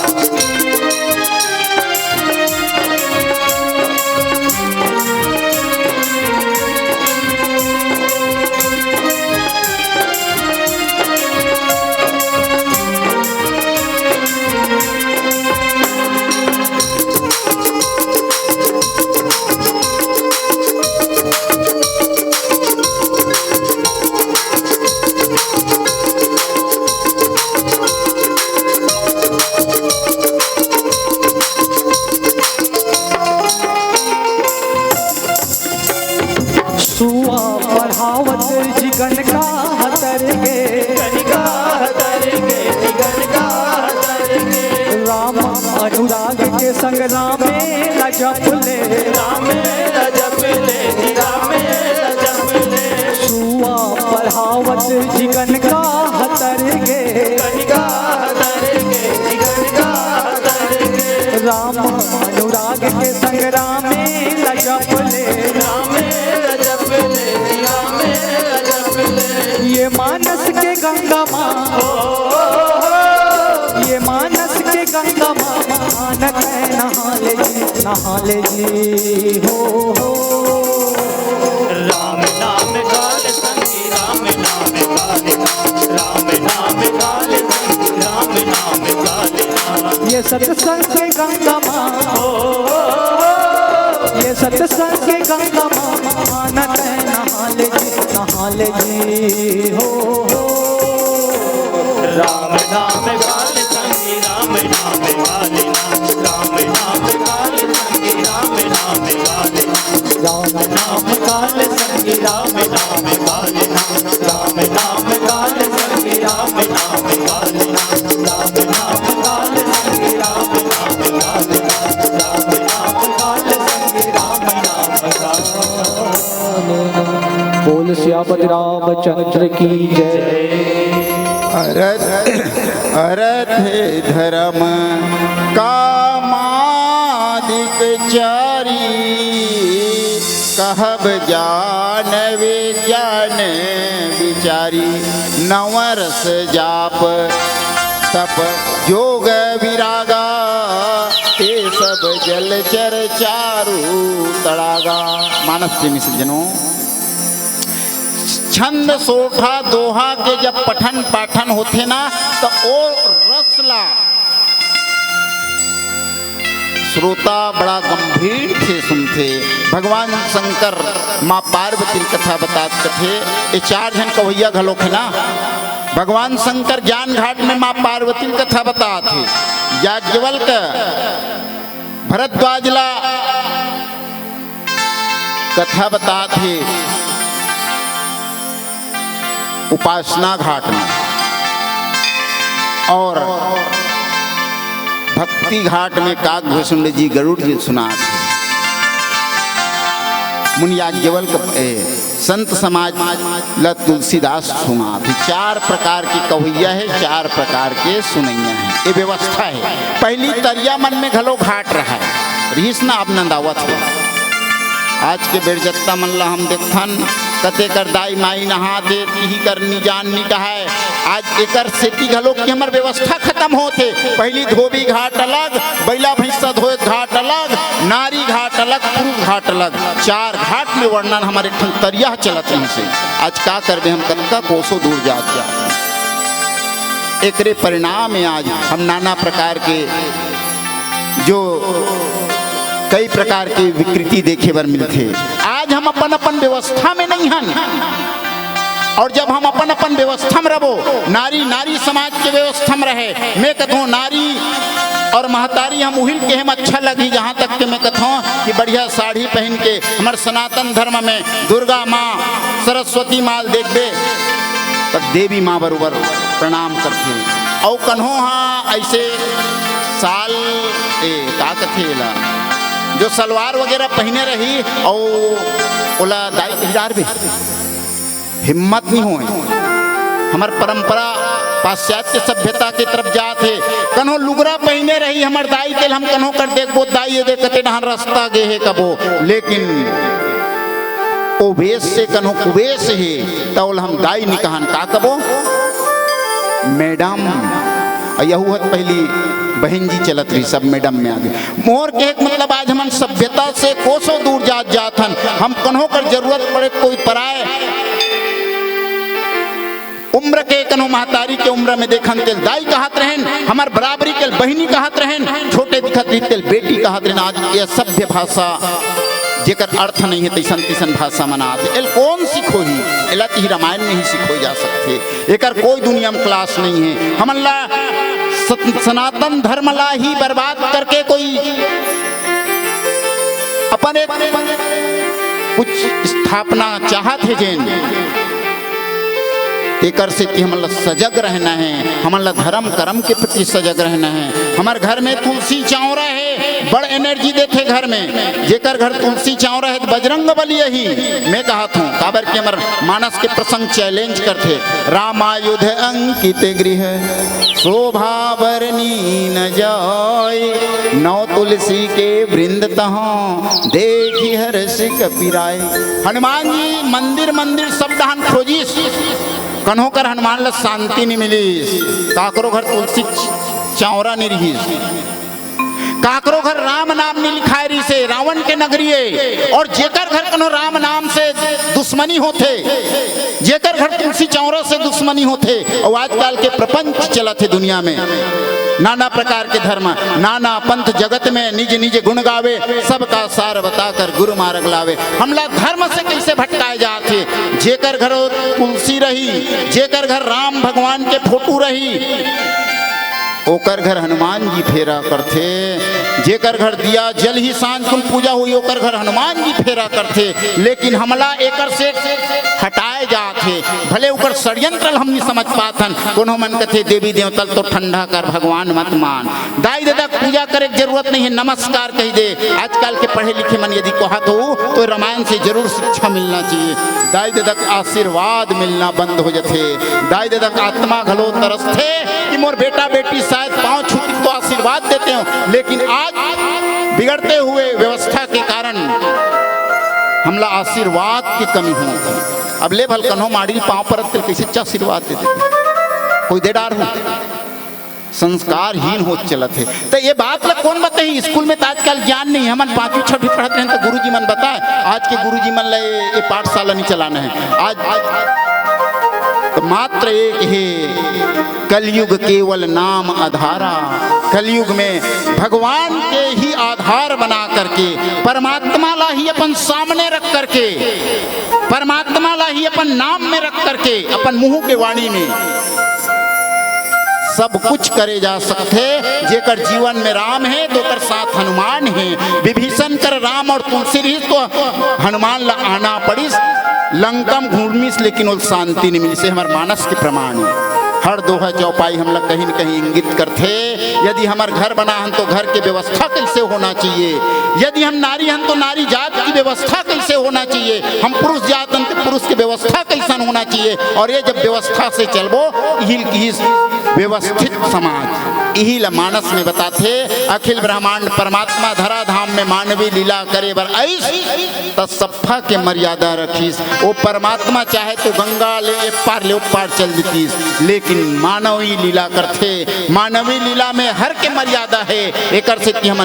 सुआ पढ़ावत जिगन का हतर गे, गनगा हतरगे गनगा हतरगे। राम अनुराग के संग रामे लजपले, राम रजपले राम रजपले। सुआ पढ़ावत जिगन का हतर गे, गनगा हतरगे गनगा हतरगे। राम अनुराग के संग रामे लजपले। राम रजपले राम रजपले। ये मानस के गंगा माँ, ये मानस के गंगा माँ मानक नहा लेगी हो। राम नाम गाल संगी राम नाम गालिना, राम नाम गाल संगी राम नाम गालिना। ये सत्संग के गंगा माँ, ये सत्संग के गंगा माँ मानक नहा लेगी हो। राम नाम गाल संगी राम नाम गालिना, राम नाम गाल संगी राम नाम गालिना। राम नाम गाल संगी राम नाम गालिना, राम नाम गाल संगी राम नाम गालिना। राम नाम गाल संगी राम नाम गालिना, राम नाम गाल संगी राम नाम गालिना। बोल सियापति रामचंद्र की जय। अरथ धर्म कामादिक चारी, कहब जान विज्ञान विचारी। नवरस जाप तप योग विरागा, ते सब जलचर चारु तड़ागा। मानस प्रेमी सज्जनों, छंद सोठा दोहा के जब पठन पाठन होते ना तो ओ रसला श्रोता बड़ा गंभीर से सुनते। भगवान शंकर माँ पार्वती कथा बताते थे। ये 4 जन कवैया घलोक है ना। भगवान शंकर ज्ञान घाट में माँ पार्वती कथा बताते। याज्ञवल्क भरद्वाजला कथा बताते उपासना घाट में, और भक्ति घाट में काकभूषण जी गरुड़ जी सुनाते। मुनियाज्ञवल्क संत समाज ल तुलसीदास सुनाते। 4 प्रकार की कवैया है, 4 प्रकार के सुनैया है। ये व्यवस्था है। पहली तरिया मन में घलो घाट रहा है, रीस ना अब नंदावत है। आज के बेरजत्ता मन ला हम देखथन कते कर दाई माई नहा दे ही करनी जाननी का है। आज एकर सेती घलो की हमर व्यवस्था खत्म होते। पहली धोबी घाट अलग, बैला भैंसा धोए घाट अलग, नारी घाट अलग, पुरुष घाट अलग। 4 घाट में वर्णन हमारे तरिया चलत रही से। आज का करबे हम कनका कोसों दूर जा एकरे परिणाम में आज हम नाना प्रकार के जो कई प्रकार की विकृति देखे बर मिलते। आज हम अपन अपन व्यवस्था में नहीं हन, और जब हम अपन अपन व्यवस्था में रहो, नारी नारी समाज के व्यवस्था में रहे। मैं कहता हूँ नारी और महतारी हम उहिल के हम अच्छा लगी। जहाँ तक के मैं कहता हूँ कि बढ़िया साड़ी पहन के हमारे सनातन धर्म में दुर्गा माँ सरस्वती माँ देखबे तब देवी माँ बरोबर प्रणाम करथे। और कन्हो हाँ ऐसे साल का कथेला जो सलवार वगैरह पहने रही और ओला दाई हिरार भी हिम्मत नहीं हुई। हमार परंपरा पाश्चात्य सभ्यता की तरफ जाते कन्हो लुगरा पहने रही हमार दाई तेल हम कन्हो कर देखो दाई ये देखते नहर रास्ता गे है कबो, लेकिन ओ वेश से कन्हो कुवेश है तौल हम दाई निकहन का कबो मैडम। यहू हत पहली बहन जी चलत रही सब मैडम में आगे मोर के एक मतलब आज हम सभ्यता से कोसों दूर जाथन। हम कन्हो कर जरूरत पड़े कोई पराए उम्र के कनो महतारी के उम्र में देखन तेल दाई कहत रहन, हमार बराबरी के बहिनी कहत रहन, छोटे दिखत रही तेल बेटी कहत रहन। आज ये सभ्य भाषा जेकर अर्थ नहीं है तैसन तैसन भाषा मनाते एल कौन सीखो ही एला ही रामायण में ही सीखो जा सकते। एकर कोई दुनिया में क्लास नहीं है। हमला सनातन धर्म ला ही बर्बाद करके कोई अपन एक कुछ स्थापना चाहत है जैन एकर से कि हमला सजग रहना है, हमला धर्म कर्म के प्रति सजग रहना है। हमार घर में तुलसी चावरा है बड़ एनर्जी देते घर में, जेकर घर तुलसी चावरा है बजरंग बली ही मैं कहत हूँ काबर के हमार मानस के प्रसंग चैलेंज करते। रामायुध अंकित गृह शोभा बरनी न जाय, नौ तुलसी के वृंद तहाँ देखी हर्ष कपिराय। हनुमान जी मंदिर मंदिर शब्द हन खोजिस कन्हो कर हनुमान ला शांति नहीं मिली, काकरो घर तुलसी चावरा नहीं रही, काकरो घर राम नाम नहीं लिखाए रही से रावण के नगरी और जेकर घर कनो राम नाम से दुश्मनी होते, जेकर घर तुलसी चावरा से दुश्मनी होते। और आजकल के प्रपंच चलत है दुनिया में नाना प्रकार के धर्म नाना पंथ जगत में निज निज गुण गावे, सबका सार बताकर गुरु मार्ग लावे। हमला धर्म से कैसे भटकाए जाते। जेकर घर तुलसी रही, जेकर घर राम भगवान के फोटो रही ओकर घर हनुमान जी फेरा करते, जेकर घर दिया जल ही सांझ कुल पूजा हुई ओकर घर हनुमान जी फेरा करते। लेकिन हमला एकर से हटाए जाते, भले ओकर षड्यंत्र हम नहीं समझ पाथन। कोनो मन कथे देवी देवतल तो ठंडा कर भगवान मत मान, दाई दादा पूजा करे जरूरत नहीं है, नमस्कार कह दे। आजकल के पढ़े लिखे मन यदि कहत हो तो रामायण से जरूर शिक्षा मिलना चाहिए। दाई दादा आशीर्वाद मिलना बंद हो जाते, दाई दादा का आत्मा घलो तरसते कि मोर बेटा बेटी शायद पांव छूती तो आशीर्वाद देते हो, लेकिन आज बिगड़ते हुए व्यवस्था के कारण हमला आशीर्वाद की कमी हो। अब ले भल कन्हो माड़ी पांव पर कैसे आशीर्वाद देते कोई दे डार हो, संस्कारहीन हो चलत है। तो ये बात ला कौन बताई, स्कूल में तो आजकल ज्ञान नहीं, हम 5वीं 6वीं पढ़ते हैं तो गुरुजी मन बताए। आज के गुरुजी मन ला ये पाठशाला नहीं चलाना है। आज तो मात्र एक है कलयुग केवल नाम आधारा। कलयुग में भगवान के ही आधार बना करके परमात्मा ला ही अपन सामने रख करके, परमात्मा ला ही अपन नाम में रख करके, अपन मुंह के वाणी में सब कुछ करे जा सकते। जेकर जीवन में राम है तो कर साथ हनुमान है, विभीषण कर राम और तुलसी रही तो हनुमान ला आना पड़ी लंकम घूमिस, लेकिन वो शांति नहीं मिली से हमारे मानस के प्रमाण है। हर दोहा चौपाई हम लोग कहीं न कहीं इंगित करते। यदि हमार घर बना हन तो घर की व्यवस्था कैसे होना चाहिए, यदि हम नारी हन तो नारी जात की व्यवस्था कैसे होना चाहिए, हम पुरुष जात हन तो पुरुष की व्यवस्था कैसा होना चाहिए। और ये जब व्यवस्था से चलबो यही व्यवस्थित समाज यही ला मानस में बताते। अखिल ब्रह्मांड परमात्मा धरा धाम में मानवी लीला करे बर ऐस तत्सफा के मर्यादा रखीस। वो परमात्मा चाहे तो गंगा ले पार ले पार चल देतीस, लेकिन मानवी लीला करते। मानवी लीला में हर के मर्यादा है। एक से कि हम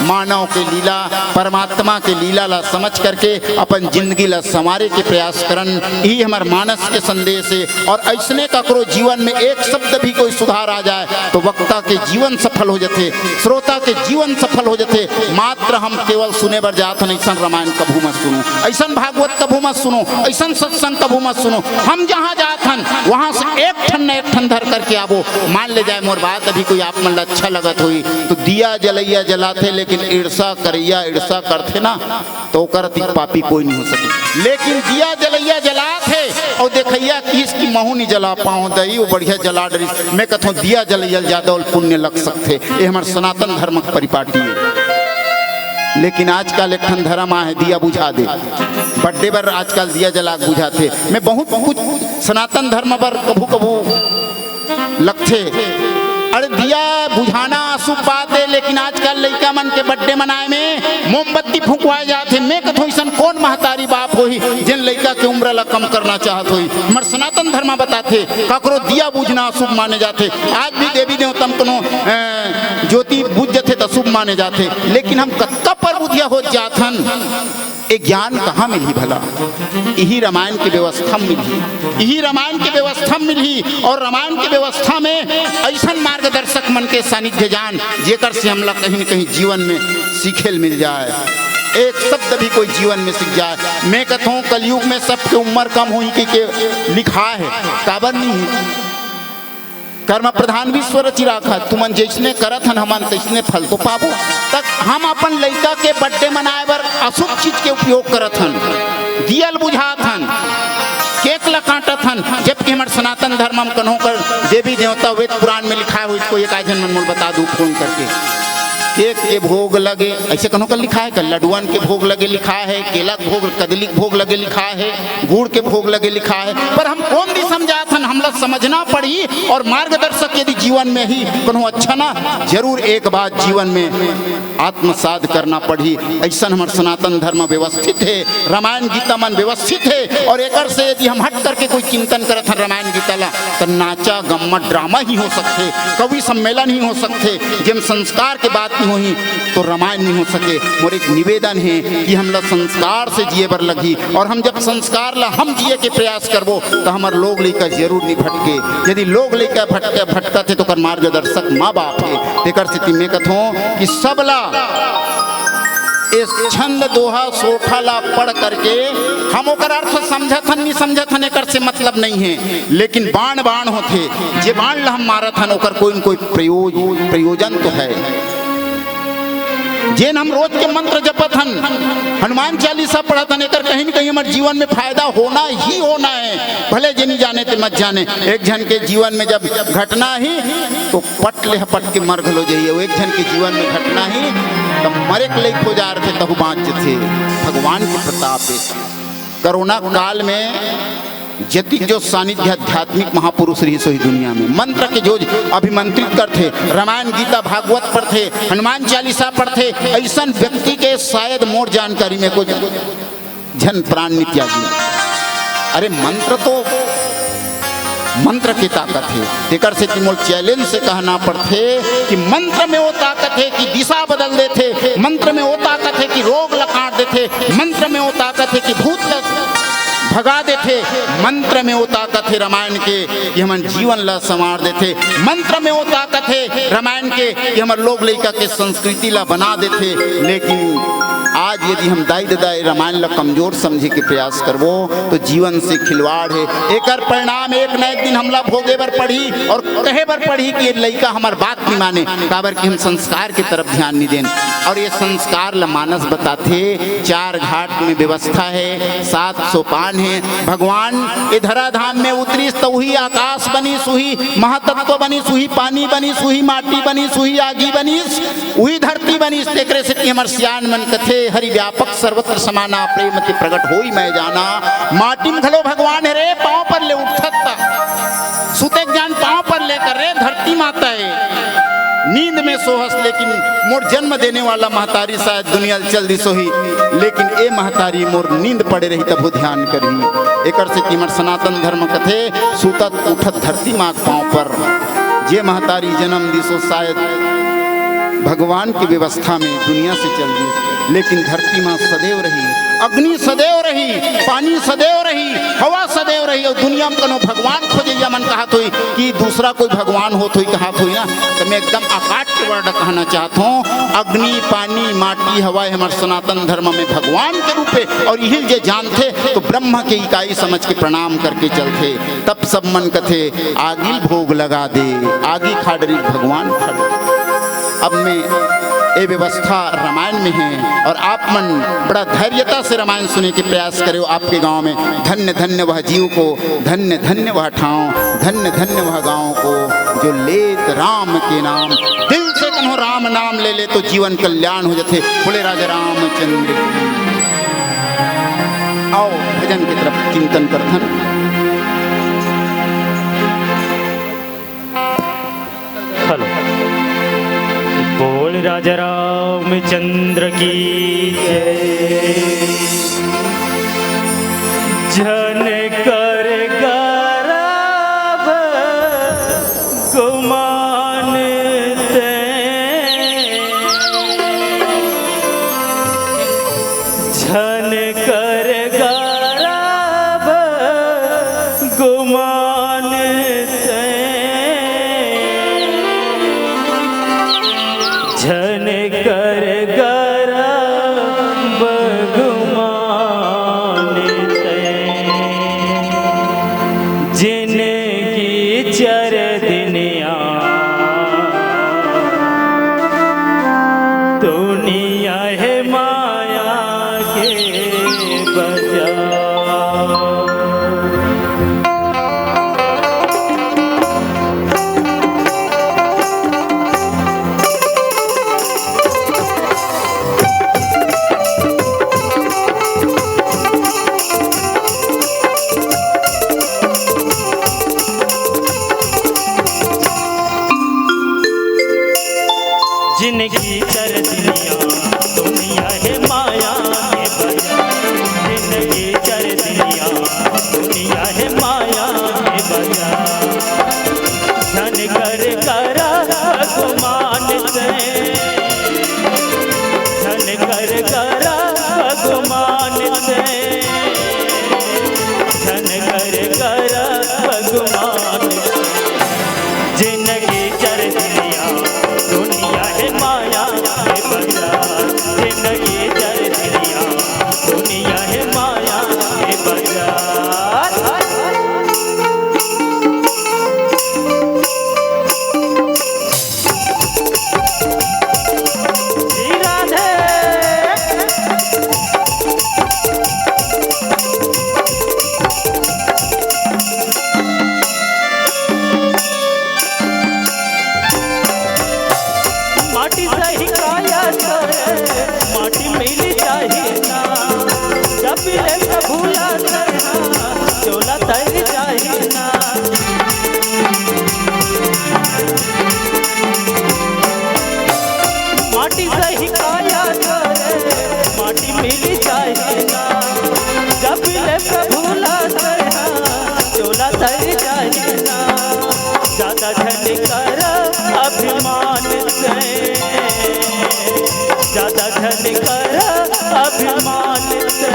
मानव के लीला परमात्मा के लीला ला समझ करके अपन जिंदगी ला संवारे के प्रयास करन यही हमार मानस के संदेश है। और ऐसने ककरो जीवन में एक शब्द भी कोई सुधार आ जाए तो वक्ता के जीवन सफल हो जाते, श्रोता के जीवन सफल हो जाते। मात्र हम केवल सुने बर जात हन, ऐसा रामायण कभू मत सुनो, ऐसा भागवत कभू मत सुनो, ऐसा सत्संग कभू मत सुनो। हम जहाँ जात हन वहाँ से एक ठन धर करके आवो। मान ले जाए मोर बात अभी कोई आप मन अच्छा लगत हुई तो दिया जलैया जलाते, लेकिन लेकिन ईर्षा करैया ईर्षा करते ना तो ओकर अति पापी कोई नहीं हो सके। लेकिन दिया जलैया जला थे और देखैया किस की महू नहीं जला पाओ दई वो बढ़िया जला डरी। मैं कहता दिया जलैया ज्यादा और पुण्य लग सकते, ये हमारे सनातन धर्म की परिपाटी है। लेकिन आजकल एक धर्म है दिया बुझा दे, बर्थडे पर आजकल दिया जला बुझाते। मैं बहुत कुछ सनातन धर्म पर कभू कभू लगते, अरे दिया बुझाना अशुभ बात है, लेकिन आजकल लड़का मन के बर्थडे मनाए में मोमबत्ती फुकवाए जाते। मैं कहूँ ऐसा कौन महतारी बाप होई जिन लड़का के उम्र ला कम करना चाहत होई। हमारे सनातन धर्म बताते ककरो दिया बुझना अशुभ माने जाते। आज भी देवी देवतम कोनो ज्योति बुझ जाते तो शुभ माने जाते, लेकिन हम कत्ता पर बुधिया हो जाथन। ये ज्ञान कहाँ मिली भला? यही रामायण की व्यवस्था मिली, यही रामायण की व्यवस्था मिली। और रामायण की व्यवस्था में ऐसा मार्गदर्शक मन के सानिध्य जान जेकर से हमला कहीं न कहीं जीवन में सीखेल मिल जाए, एक शब्द भी कोई जीवन में सीख जाए। मैं कहता हूँ कलयुग में सबके उम्र कम हुई के लिखा है, काबर नहीं है। कर्म प्रधान विश्व रचि राखा, तुमन जैसने करत हन हमन तैसने फल तो पाबो। तक हम अपन लड़का के बर्थडे मनाए बर अशुभ चीज के उपयोग करत हन, दियल बुझात हन, केक ला काटत हन, जबकि हमारे सनातन धर्म में कन्हों कर देवी देवता वेद पुराण में लिखा है। इसको एक आजन मन बता दूं फोन करके, केक के भोग लगे ऐसे कन्हों का लिखा है, कल लड्डुअन के भोग लगे लिखा है, केला के भोग कदली के भोग लगे लिखा है, गुड़ के भोग लगे लिखा है। पर हम कौन भी समझात हन, हमला समझना पड़ी। और मार्गदर्शक यदि जीवन में ही कन्हों अच्छा ना जरूर एक बात जीवन में आत्मसात करना पड़ी। ऐसा हमारे सनातन धर्म व्यवस्थित है, रामायण गीता मन व्यवस्थित है। और एक से यदि हम हट करके कोई चिंतन करत हन रामायण गीता ला तो नाचा गम्मत ड्रामा ही हो सकते, कवि सम्मेलन ही हो सकते, जिन संस्कार के बात नहीं हुई तो रामायण नहीं हो सके। और एक निवेदन है कि हम लोग संस्कार से जिए बर लगी, और हम जब संस्कार ला हम जिए के प्रयास करबो तो हमारे लोग लेकर जरूर नहीं भटके। यदि लोग लेकर भटका थे तो कर मार्गदर्शक माँ बाप है। एक स्थिति में कथों कि सबला इस छंद दोहा सोठा ला पढ़ करके हम ओकर अर्थ समझथन नहीं समझथन एकर से मतलब नहीं है, लेकिन बाण बाण होते जे बाण ला हम मारथन ओकर कोई न कोई प्रयोजन तो है। जेन हम रोज के मंत्र जपत हन, हनुमान चालीसा पढ़त हन, एकर कहीं न कहीं हमारे जीवन में फायदा होना ही होना है, भले जे नहीं जाने ते मत जाने। एक जन के जीवन में जब घटना ही तो पट ले पट के मर घलो जाइए, एक जन के जीवन में घटना ही तो मरे के लेक हो जा रहे थे तहु बाँच थे। भगवान के प्रताप है। कोरोना काल में जति जो सानिध्य आध्यात्मिक महापुरुष रही सोई दुनिया में मंत्र के जो अभिमंत्रित करते, रामायण गीता भागवत पढ़ते, हनुमान चालीसा पढ़ते, ऐसा व्यक्ति के शायद मोर जानकारी में कुछ जन प्राण नहीं त्यागी। अरे मंत्र की ताकत है। तेकर से तिमोल चैलेंज से कहना पड़ते कि मंत्र में वो ताकत है कि दिशा बदल देते, मंत्र में वो ताकत है कि रोग लकाट देते, मंत्र में वो ताकत है कि भूत भगा देते, मंत्र में वो ताकत है रामायण के कि हमारे जीवन ला संवार देते, मंत्र में वो ताकत है रामायण के कि हमारे लोग लड़का के संस्कृति ला बना देते। लेकिन आज यदि हम दाई दाई रामायण ला कमजोर समझे के प्रयास करबो तो जीवन से खिलवाड़ है। एक परिणाम एक न एक दिन हमला भोगे बर पड़ी और कहे बर पड़ी कि ये लड़का हमार बात नहीं माने, काबर कि हम संस्कार की तरफ ध्यान नहीं दें। और ये संस्कार ला मानस बताते 4 घाट में व्यवस्था है, 7 सोपान है। भगवान ये धराधाम में उतरी तो वही आकाश बनी, सुही महातत्व बनी, सुही पानी बनी, सुही माटी बनी, सुही आगी बनी, वही धरती बनी। तेकरे से हमार सियान मन कथे हरि व्यापक सर्वत्र समाना, प्रेम के प्रकट होई मैं जाना। माटी में घलो भगवान है रे, पांव पर ले उठता सुते ज्ञान पांव पर लेकर रे, धरती माता है नींद में सोहस। लेकिन मोर जन्म देने वाला महतारी शायद दुनिया चल दी सोही, लेकिन ए महतारी मोर नींद पड़े रही तब ध्यान करी। एक से कीमत सनातन धर्म कथे सुतत उठत धरती माँ पांव पर। जे महतारी जन्म दी सो शायद भगवान की व्यवस्था में दुनिया से चल दी, लेकिन धरती माँ सदैव रही, अग्नि सदैव रही, पानी सदैव रही, हवा सदैव रही। और दुनिया में कनो भगवान खोजे मन कहा तो कि दूसरा कोई भगवान हो तो कहा तो ना, तो मैं एकदम आकाट के वर्ड कहना चाहता हूँ अग्नि पानी माटी हवा हमारे सनातन धर्म में भगवान के रूप में। और यही जे जानते तो ब्रह्म के इकाई समझ के प्रणाम करके चलते। तब सब मन कथे आगी भोग लगा दे, आगी खाडरी भगवान खड़े। अब मैं ये व्यवस्था रामायण में है और आप मन बड़ा धैर्यता से रामायण सुनने के प्रयास करो। आपके गांव में धन्य धन्य वह जीव को, धन्य धन्य वह ठाव, धन्य धन्य वह गांव को जो लेत राम के नाम। दिल से कहो राम नाम ले ले तो जीवन कल्याण हो जाते। बोले राजा रामचंद्र। आओ भजन की तरफ चिंतन करथन। हेलो, बोल राजा रामचंद्र की जय। जन कर गरब गुमान ते, जन कर गरब गुमान ते, झन कर गरब गुमान ते, जिनकी चर दिनिया दुनिया है माया के बजा। जिनकी चर दिनिया दुनिया है माया के बजा, जिनकी चर दिनिया दुनिया है माया के बजा। धन कर करा गुमान से, धन कर करा गुमान से, धन कर करा गुमान से। जिनकी चर दिनिया दुनिया है माया के बजा, जिंदगी चर दिनिया दुनिया है माया के बजा। माटी सही काया करे, माटी मिली चाहिए ना, जब ले भूला करना चोला तर चाहिए ना। माटी सही काया करे, माटी मिली चाहिए ना, जब ले भूला करना चोला तर चाहिए ना। ज्यादा धन कर अभिमान से, ज्यादा धन कर अभिमान से,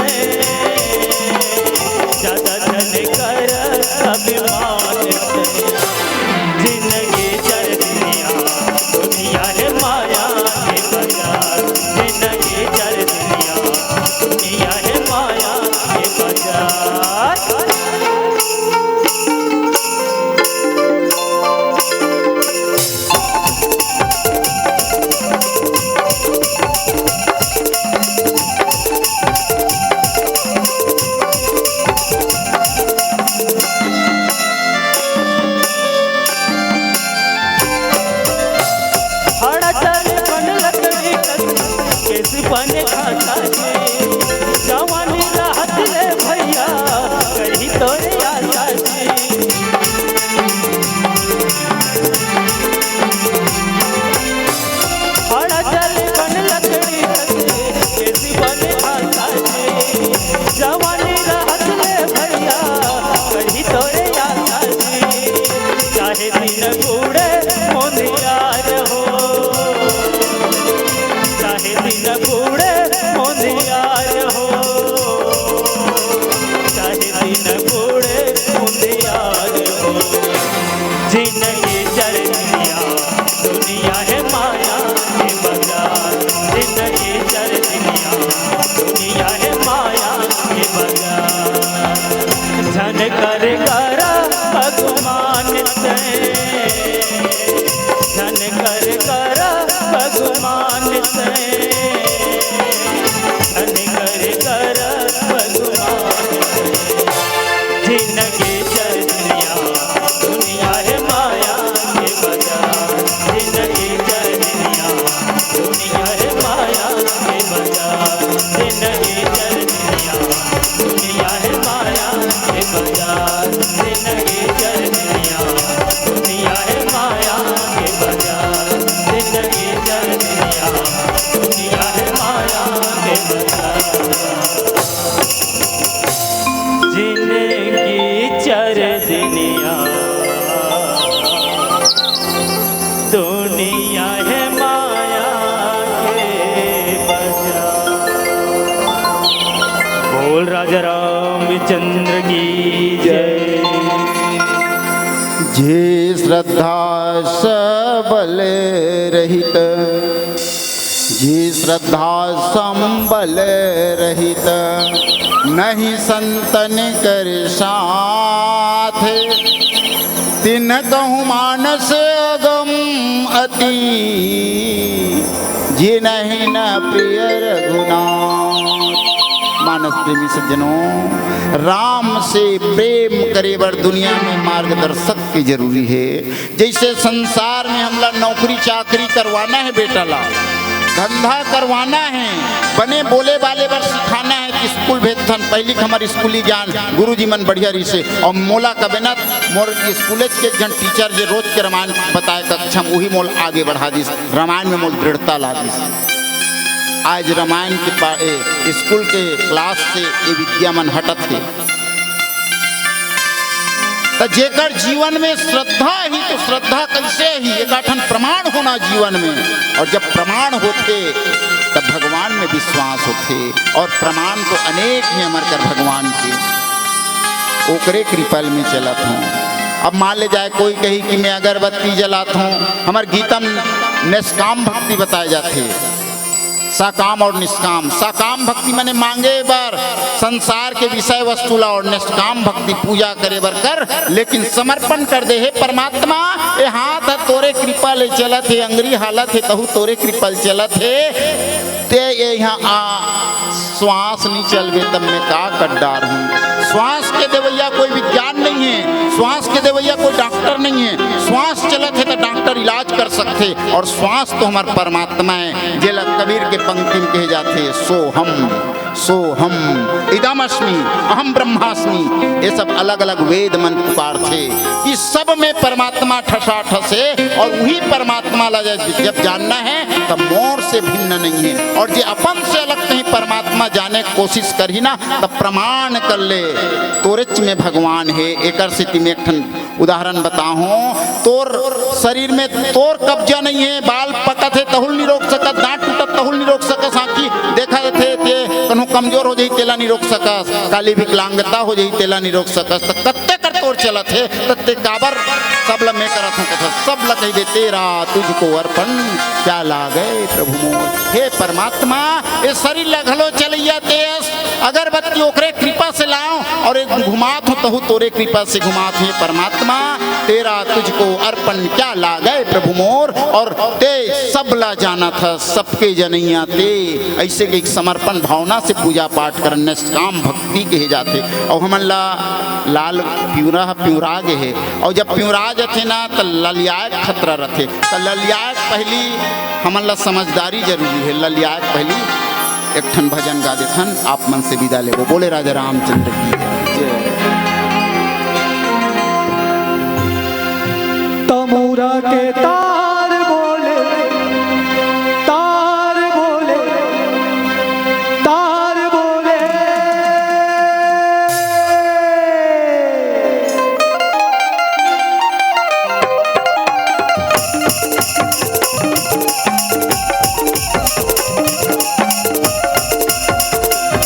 ज्यादा धन कर अभिमान से। जिंदगी चर दिनिया दुनिया है माया के बजा, जिंदगी चर दिनिया दुनिया है माया के बजा। बने खाता जी जवानी राहत ले भैया कहीं तोरे आशा जी। बड़ा जल बन लकड़ी कैसी बने खाता जी जवानी राहत ले भैया कहीं तोरे आशा जी। चाहे दिन बूढ़े मोनियार हो, चाहे दिन बूढ़े मोनियार हो, चाहे दिन बूढ़े मोनियार हो। जिंदगी चर दिनिया दुनिया है माया के बाजार, जिंदगी चर दिनिया दुनिया है माया के बाजार। धन कर करा भगवान से, धन कर करा भगवान रामचंद्र की जय। जे श्रद्धा सबल रहित, जे श्रद्धा संबल रहित, नहीं संतन कर साथ, तिन कहूँ मानस अगम अति, जे नहीं न प्रिय रघुनाथ। मानस प्रेमी सज्जनों, राम से प्रेम करे बर दुनिया में मार्गदर्शक की जरूरी है। जैसे संसार में हमला नौकरी चाकरी करवाना है, बेटा ला धंधा करवाना है, बने बोले वाले बर सिखाना है कि स्कूल भेजथन। पहली हमारे स्कूली ज्ञान गुरुजी मन बढ़िया रही से, और मोला कबे न मोर स्कूल के जन टीचर जे रोज के रामायण बताए कक्षा में वही मोल आगे बढ़ा दिस, रामायण में मोल दृढ़ता ला दिस। आज रामायण के स्कूल के क्लास से ये विद्या मन हटत है। तो जेकर जीवन में श्रद्धा ही, तो श्रद्धा कैसे ही एक आठन प्रमाण होना जीवन में, और जब प्रमाण होते तब भगवान में विश्वास होते, और प्रमाण तो अनेक हैं हमारे कर भगवान के, ओकरे कृपल में चलत हूँ। अब मान ले जाए कोई कही कि मैं अगरबत्ती जलात हूँ, हमारे गीता में निष्काम भक्ति बताए जाते, सकाम और निष्काम। सकाम भक्ति मैंने मांगे बर संसार के विषय वस्तु ला, और निष्काम भक्ति पूजा करे बर कर, लेकिन समर्पण कर दे। हे परमात्मा, ये हाथ है तोरे कृपा ले चलत है, अंगरी हालत है तहु तोरे कृपा ले चलत है, ते ये यहाँ श्वास नहीं चल गए तब मैं का कर डार हूँ। श्वास के देवैया कोई विज्ञान नहीं है, श्वास के देवैया कोई डॉक्टर नहीं है। श्वास चलत है तो डॉक्टर इलाज कर सकते, और श्वास तो हमार परमात्मा है। जेला कबीर के पंक्ति में कहे जाते, सो हम इदमस्मि अहम ब्रह्मास्मि। ये सब अलग अलग वेद मन पुकार थे कि सब में परमात्मा ठसा ठसे, और वही परमात्मा ला जब जानना है तब मोर से भिन्न नहीं है। और जे अपन से अलग कहीं परमात्मा जाने की कोशिश कर ही ना, तब प्रमाण कर ले तोरेच में भगवान है। एकर से तुम एक उदाहरण बताऊं, तोर शरीर में तोर कब्जा नहीं है, बाल पकत है तहुल नहीं रोक सकत, दांत टूटत तहुल नहीं रोक सकत, आँखी देखा थे कन्हू कमजोर हो जाई तेला नहीं रोक सकस, काली विकलांगता हो जाई तेला नहीं रोक सकस। तो कत्ते कर तोर चलत है, तत्ते काबर सब ला मैं करत हूँ कथा, सब ला कही दे तेरा तुझको अर्पण क्या लागे प्रभु मोर। हे परमात्मा, ये शरीर ला घलो चलैया तेस अगरबत्ती ओकरे कृपा से लाओ, और एक घुमात हो तहु तोरे कृपा से घुमात है। परमात्मा, तेरा तुझको अर्पण क्या लागे प्रभु मोर, और ते सब ला जाना था सबके जनैया ते। ऐसे एक समर्पण भावना से पूजा पाठ करने काम भक्ति कहे जाते। और हमन ला लाल पिउरा गे है, और जब पिउरा जाते ना तो ललियाक खतरा रहते। तो ललियाक पहली हमन ला समझदारी जरूरी है। ललियाक पहली एक ठन भजन गा देथन, आप मन से विदा ले। वो बोले राजा रामचंद्र की जय। तमुरा के तार बोले, तार बोले, तार बोले,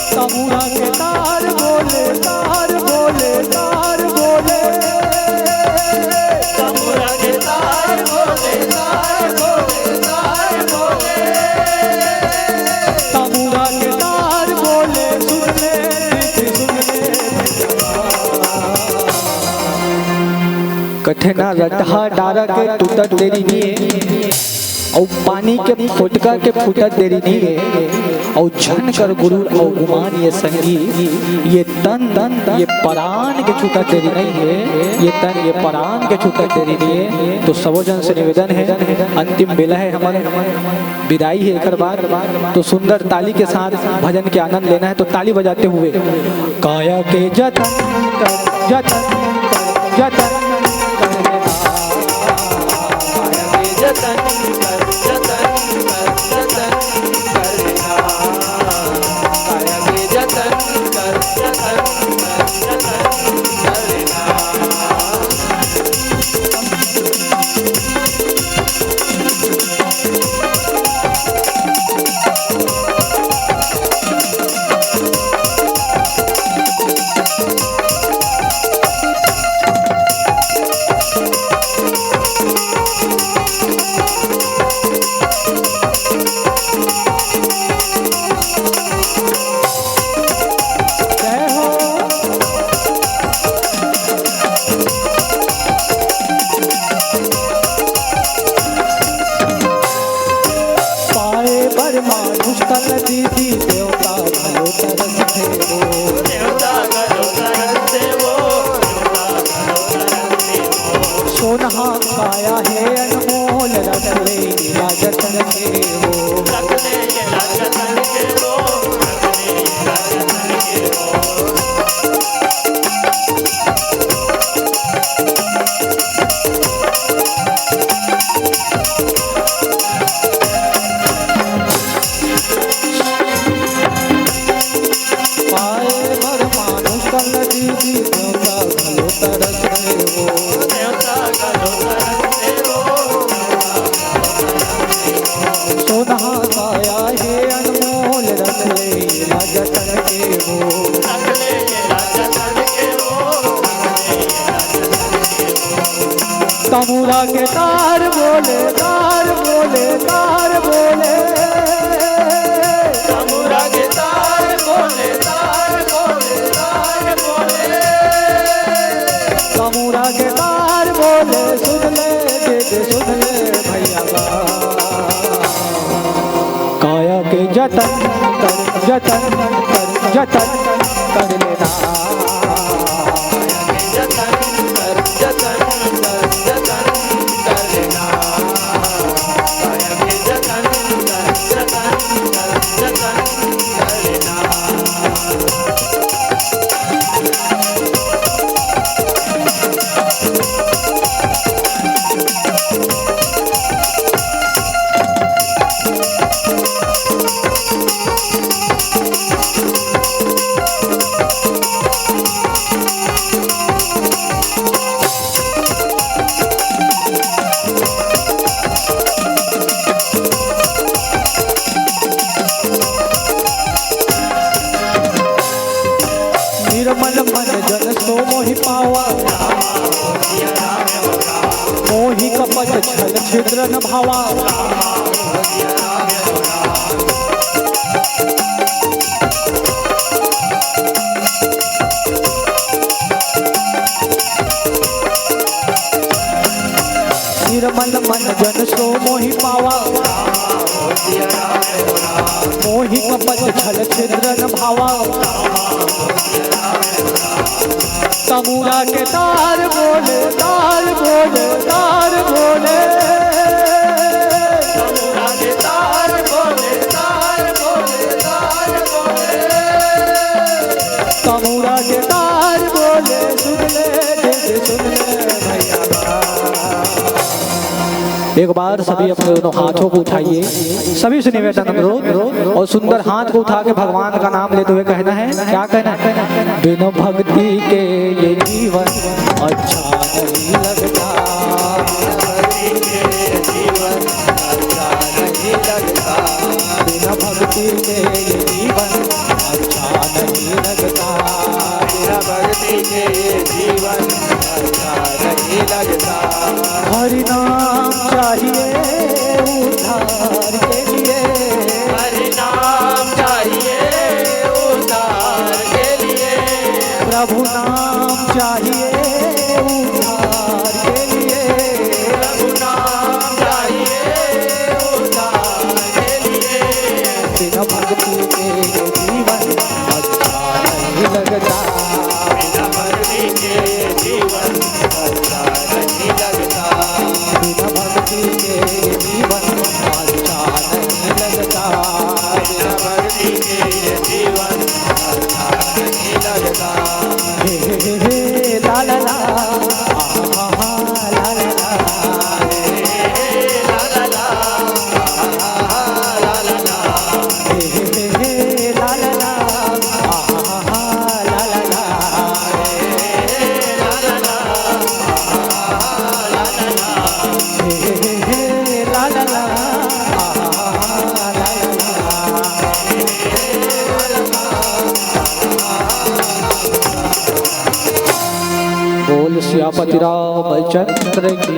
तमुरा के तार बोले, तार बोले, तार बोले, तमुरा के तार बोले, तार बोले, तार बोले, तमुरा के तार बोले, सुन ले, सुन ले। कठिना रटहा डारा के टूटत देरी नहीं है, और पानी के फुटका के फुटत देरी नहीं है, और झन कर गुरु और गुमान ये संगी, ये तन ये प्राण के छूटत देरी नहीं है, ये तन ये प्राण के छूटत देरी नहीं है। तो सबो जन से निवेदन है, अंतिम बेला है हमारे, विदाई है एक बार। तो सुंदर ताली के साथ भजन के आनंद लेना है, तो ताली बजाते हुए काया के जतन कर, जतन कर, जतन जतन कर, जतन कर, जतन करना, काया के जतन कर, जतन कर, जतन करना। तल दीदी देवता घलो तरस देवो देवता घलो तरस देवो देवता घलो तरस देवो सोनहा काया है अनमोल रख ले लीला जतन देवो रख ले लीला जतन देवो रख ले लीला जतन देवो तमुरा के तार बोले तार बोले तार बोले तमुरा के तार बोले तार बोले तार बोले तमुरा के तार बोले सुन ले दे सुन ले भैया काया के जतन कर जतन कर जतन कर लेना जतन कर जतन कर जतन कर लेना काया के जतन कर जतन कर जतन कर लेना निर्मल मन जन सो मोहि पावा मोहि कपट छल छिद्र न भावा निर्मल मन जन सो मोहि पावा मोहि कपट छल छिद्र न भावा तमुरा के तार बोले तार बोले तार बोले तमुरा के तार बोले तार बोले तार बोले तमुरा के तार बोले सुन ले सुन ले भैया एक बार सभी अपने दोनों हाथों को उठाइए सभी से निवेदन अनुरोध और सुंदर हाथ को उठा के भगवान का नाम लेते हुए कहना है क्या कहना है बिना भक्ति के ये जीवन अच्छा नहीं लगता बिना भक्ति के ये जीवन अच्छा नहीं लगता बिना भक्ति के जीवन अच्छा नहीं लगता हरि नाम चाहिए उद्धार के लिए हरि नाम चाहिए उद्धार के लिए प्रभु नाम चाहिए उद्धार के लिए प्रभु नाम चाहिए उद्धार के लिए बिना भक्ति के ये जीवन अच्छा नहीं लगता बिना भक्ति के जीवन अच्छा नहीं लगता बिना भक्ति के ये जीवन अच्छा नहीं लगता बिना भक्ति के जीवन अच्छा नहीं लगता हे हे हे ला ला ला आहा ला ला ला ला ला ला ला ला ला हे हे हे ला ला ला आहा ला ला ला ला ला ला हे हे हे ला ला ला आहा ला ला ला बोल सियापति रामचंद्र की